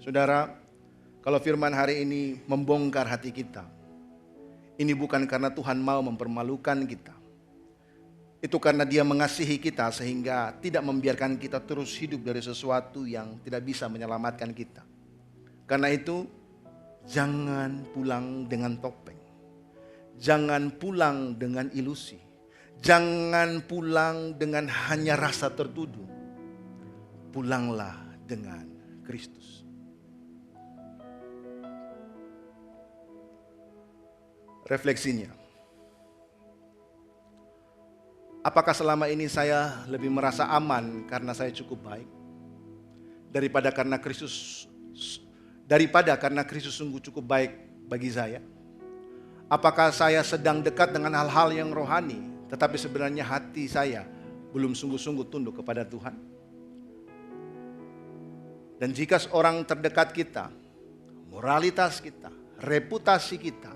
Saudara, kalau firman hari ini membongkar hati kita, ini bukan karena Tuhan mau mempermalukan kita. Itu karena Dia mengasihi kita sehingga tidak membiarkan kita terus hidup dari sesuatu yang tidak bisa menyelamatkan kita. Karena itu, jangan pulang dengan topeng. Jangan pulang dengan ilusi. Jangan pulang dengan hanya rasa tertuduh. Pulanglah dengan Kristus. Refleksinya. Apakah selama ini saya lebih merasa aman karena saya cukup baik daripada karena Kristus sungguh cukup baik bagi saya? Apakah saya sedang dekat dengan hal-hal yang rohani, tetapi sebenarnya hati saya belum sungguh-sungguh tunduk kepada Tuhan? Dan jika orang terdekat kita, moralitas kita, reputasi kita,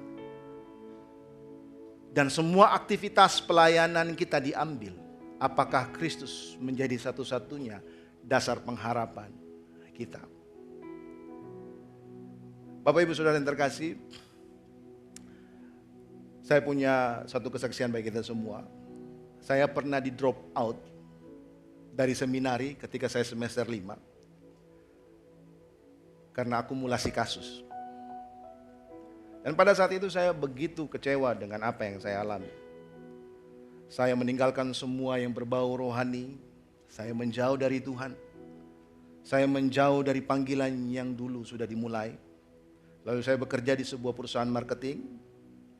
dan semua aktivitas pelayanan kita diambil, apakah Kristus menjadi satu-satunya dasar pengharapan kita? Bapak Ibu Saudara yang terkasih, saya punya satu kesaksian bagi kita semua. Saya pernah di drop out dari seminari ketika saya semester 5 karena akumulasi kasus. Dan pada saat itu saya begitu kecewa dengan apa yang saya alami. Saya meninggalkan semua yang berbau rohani. Saya menjauh dari Tuhan. Saya menjauh dari panggilan yang dulu sudah dimulai. Lalu saya bekerja di sebuah perusahaan marketing.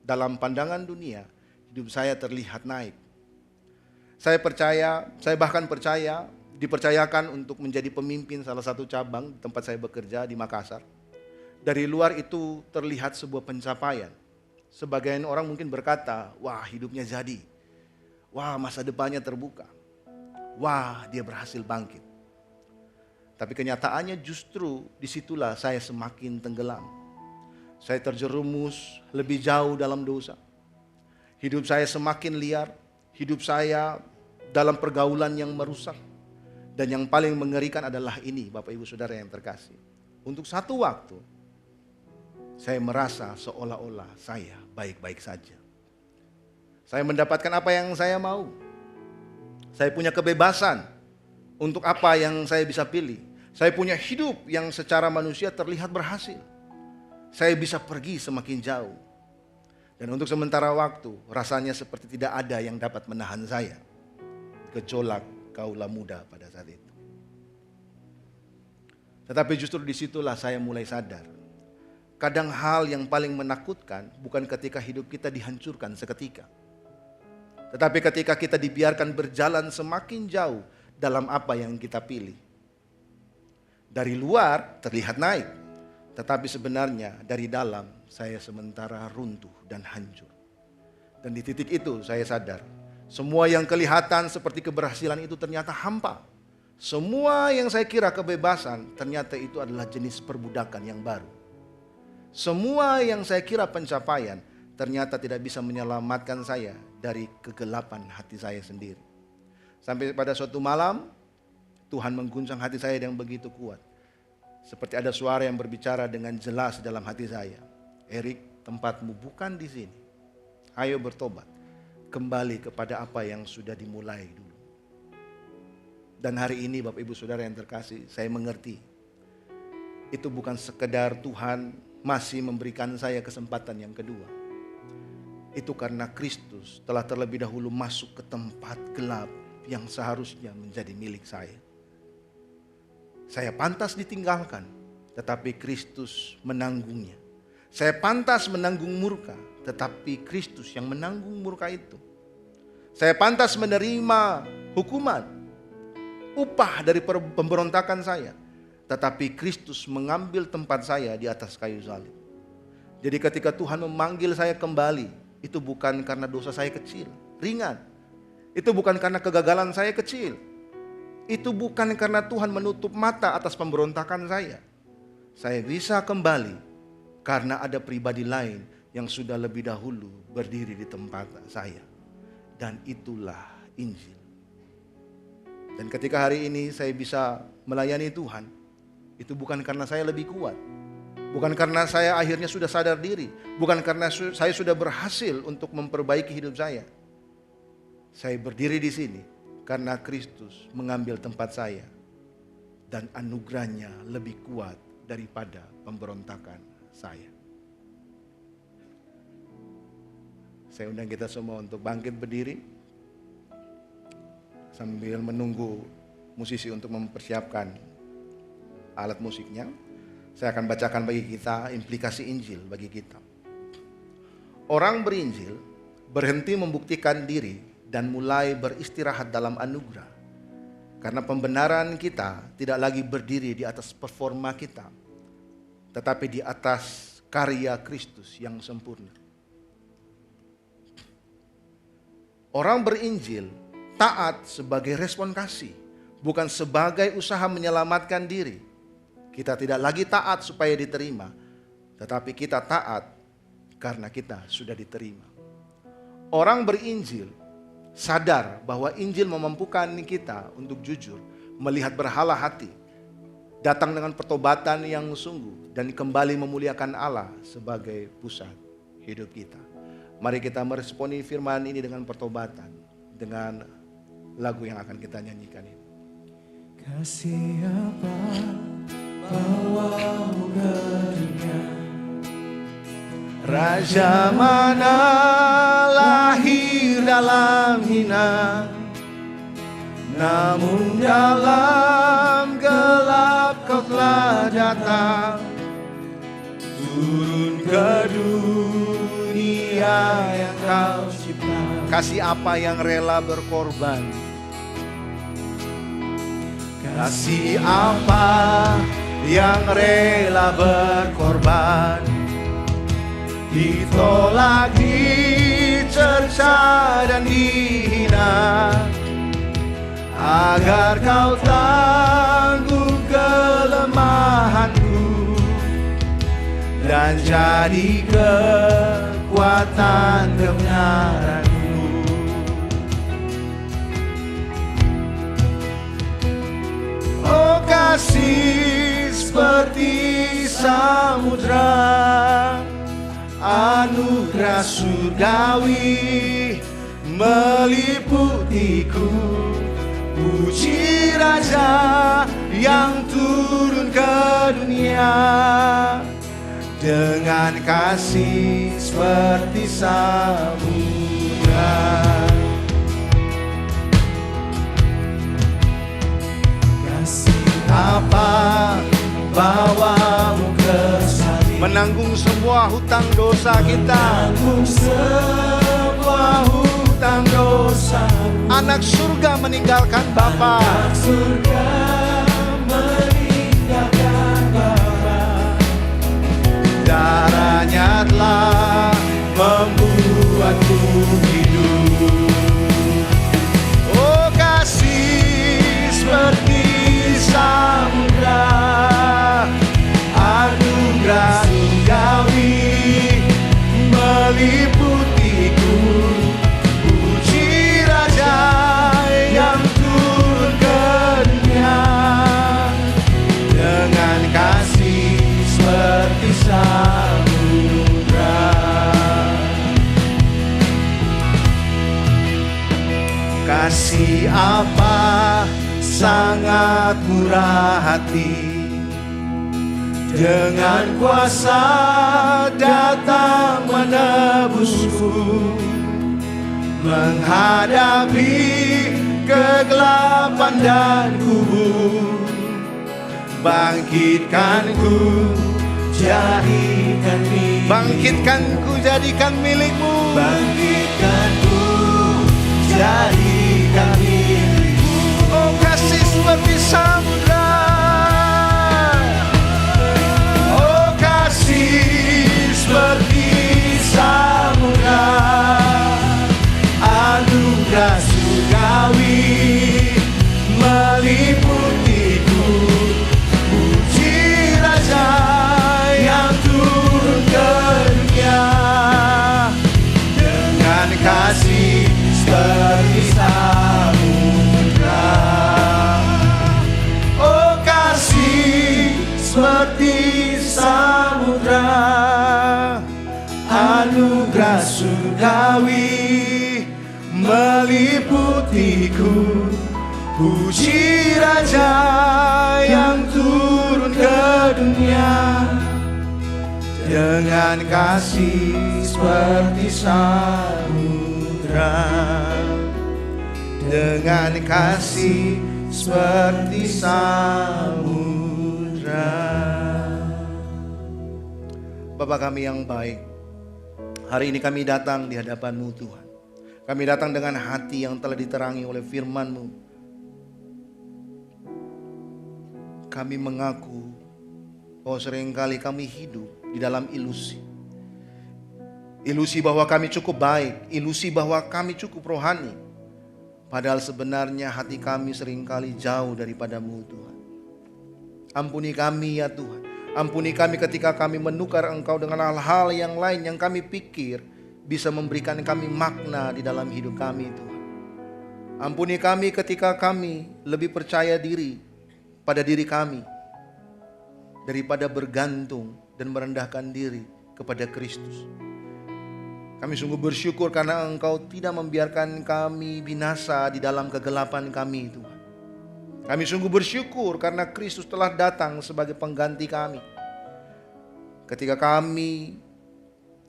Dalam pandangan dunia, hidup saya terlihat naik. Saya bahkan percaya, dipercayakan untuk menjadi pemimpin salah satu cabang di tempat saya bekerja di Makassar. Dari luar itu terlihat sebuah pencapaian. Sebagian orang mungkin berkata, wah hidupnya jadi. Wah masa depannya terbuka. Wah dia berhasil bangkit. Tapi kenyataannya justru disitulah saya semakin tenggelam. Saya terjerumus lebih jauh dalam dosa. Hidup saya semakin liar. Hidup saya dalam pergaulan yang merusak. Dan yang paling mengerikan adalah ini, Bapak Ibu Saudara yang terkasih. Untuk satu waktu, saya merasa seolah-olah saya baik-baik saja. Saya mendapatkan apa yang saya mau. Saya punya kebebasan untuk apa yang saya bisa pilih. Saya punya hidup yang secara manusia terlihat berhasil. Saya bisa pergi semakin jauh. Dan untuk sementara waktu, rasanya seperti tidak ada yang dapat menahan saya. Gejolak kaulah muda pada saat itu. Tetapi justru disitulah saya mulai sadar. Kadang hal yang paling menakutkan bukan ketika hidup kita dihancurkan seketika. Tetapi ketika kita dibiarkan berjalan semakin jauh dalam apa yang kita pilih. Dari luar terlihat naik. Tetapi sebenarnya dari dalam saya sementara runtuh dan hancur. Dan di titik itu saya sadar. Semua yang kelihatan seperti keberhasilan itu ternyata hampa. Semua yang saya kira kebebasan ternyata itu adalah jenis perbudakan yang baru. Semua yang saya kira pencapaian ternyata tidak bisa menyelamatkan saya dari kegelapan hati saya sendiri. Sampai pada suatu malam Tuhan mengguncang hati saya yang begitu kuat. Seperti ada suara yang berbicara dengan jelas dalam hati saya. Erik, tempatmu bukan di sini. Ayo bertobat. Kembali kepada apa yang sudah dimulai dulu. Dan hari ini Bapak Ibu Saudara yang terkasih, saya mengerti. Itu bukan sekedar Tuhan masih memberikan saya kesempatan yang kedua. Itu karena Kristus telah terlebih dahulu masuk ke tempat gelap yang seharusnya menjadi milik saya. Saya pantas ditinggalkan, tetapi Kristus menanggungnya. Saya pantas menanggung murka, tetapi Kristus yang menanggung murka itu. Saya pantas menerima hukuman, upah dari pemberontakan saya. Tetapi Kristus mengambil tempat saya di atas kayu salib. Jadi ketika Tuhan memanggil saya kembali, itu bukan karena dosa saya kecil, ringan. Itu bukan karena kegagalan saya kecil. Itu bukan karena Tuhan menutup mata atas pemberontakan saya. Saya bisa kembali karena ada pribadi lain yang sudah lebih dahulu berdiri di tempat saya. Dan itulah Injil. Dan ketika hari ini saya bisa melayani Tuhan, itu bukan karena saya lebih kuat. Bukan karena saya akhirnya sudah sadar diri. Bukan karena saya sudah berhasil untuk memperbaiki hidup saya. Saya berdiri di sini karena Kristus mengambil tempat saya. Dan anugerahnya lebih kuat daripada pemberontakan saya. Saya undang kita semua untuk bangkit berdiri. Sambil menunggu musisi untuk mempersiapkan alat musiknya, saya akan bacakan bagi kita implikasi Injil bagi kita. Orang berinjil berhenti membuktikan diri dan mulai beristirahat dalam anugerah. Karena pembenaran kita tidak lagi berdiri di atas performa kita, tetapi di atas karya Kristus yang sempurna. Orang berinjil taat sebagai respon kasih, bukan sebagai usaha menyelamatkan diri. Kita tidak lagi taat supaya diterima, tetapi kita taat karena kita sudah diterima. Orang berinjil sadar bahwa Injil memampukan kita untuk jujur, melihat berhala hati, datang dengan pertobatan yang sungguh, dan kembali memuliakan Allah sebagai pusat hidup kita. Mari kita meresponi firman ini dengan pertobatan, dengan lagu yang akan kita nyanyikan ini. Kasih apa bawamu ke dunia, Raja mana lahir dalam hina, namun dalam gelap kau telah datang, turun ke dunia yang kau cipta. Kasih apa yang rela berkorban? Kasih apa yang rela berkorban? Ditolak, dicerca dan dihina, agar kau tanggung kelemahanku dan jadi kekuatan kebenaranku. Oh, kasih seperti samudra, anugerah surgawi meliputiku. Puji Raja yang turun ke dunia dengan kasih seperti samudra. Kasih apa bawamu ke salib, menanggung semua hutang dosa kita, menanggung semua hutang dosa. Anak surga meninggalkan Bapa, anak surga meninggalkan Bapa. Darahnya telah membuatku hidup. Oh, kasih seperti samudra, anugerah surgawi meliputiku. Puji Raja yang turun ke dunia dengan kasih seperti samudra. Kasih apa sangat murah hati, dengan kuasa datang menebusku, menghadapi kegelapan dan kubur. Bangkitkanku, jadikan milikmu. Bangkitkanku, jadikan milikmu. Bangkitkanku, jadikan milikmu. Oh, kasih seperti samudra. Oh, kasih seperti anugerah surgawi meliputiku. Puji Raja yang turun ke dunia dengan kasih seperti samudra, dengan kasih seperti samudra. Bapa kami yang baik, hari ini kami datang di hadapan-Mu Tuhan. Kami datang dengan hati yang telah diterangi oleh firman-Mu. Kami mengaku bahwa seringkali kami hidup di dalam ilusi. Ilusi bahwa kami cukup baik, ilusi bahwa kami cukup rohani. Padahal sebenarnya hati kami seringkali jauh daripada-Mu Tuhan. Ampuni kami ya Tuhan. Ampuni kami ketika kami menukar Engkau dengan hal-hal yang lain yang kami pikir bisa memberikan kami makna di dalam hidup kami Tuhan. Ampuni kami ketika kami lebih percaya diri pada diri kami daripada bergantung dan merendahkan diri kepada Kristus. Kami sungguh bersyukur karena Engkau tidak membiarkan kami binasa di dalam kegelapan kami Tuhan. Kami sungguh bersyukur karena Kristus telah datang sebagai pengganti kami. Ketika kami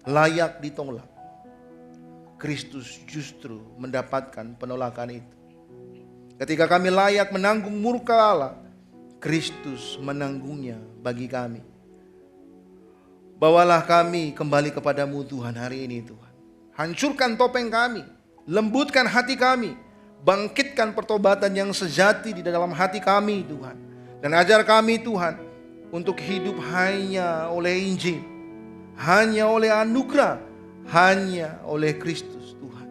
layak ditolak, Kristus justru mendapatkan penolakan itu. Ketika kami layak menanggung murka Allah, Kristus menanggungnya bagi kami. Bawalah kami kembali kepadamu Tuhan hari ini Tuhan. Hancurkan topeng kami, lembutkan hati kami, bangkitkan pertobatan yang sejati di dalam hati kami Tuhan. Dan ajar kami Tuhan untuk hidup hanya oleh Injil, hanya oleh anugerah, hanya oleh Kristus Tuhan.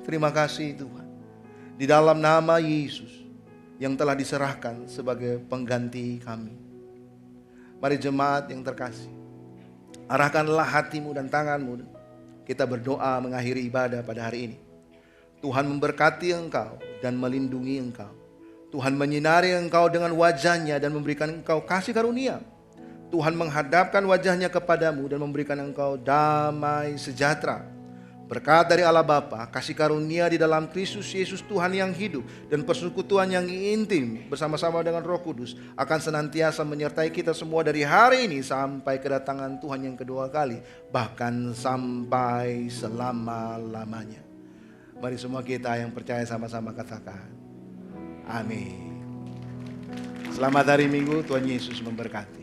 Terima kasih Tuhan. Di dalam nama Yesus yang telah diserahkan sebagai pengganti kami. Mari jemaat yang terkasih, arahkanlah hatimu dan tanganmu. Kita berdoa mengakhiri ibadah pada hari ini. Tuhan memberkati engkau dan melindungi engkau. Tuhan menyinari engkau dengan wajahnya dan memberikan engkau kasih karunia. Tuhan menghadapkan wajahnya kepadamu dan memberikan engkau damai sejahtera. Berkat dari Allah Bapa, kasih karunia di dalam Kristus Yesus Tuhan yang hidup, dan persekutuan yang intim bersama-sama dengan Roh Kudus akan senantiasa menyertai kita semua dari hari ini sampai kedatangan Tuhan yang kedua kali, bahkan sampai selama-lamanya. Mari semua kita yang percaya sama-sama katakan amin. Selamat hari Minggu, Tuhan Yesus memberkati.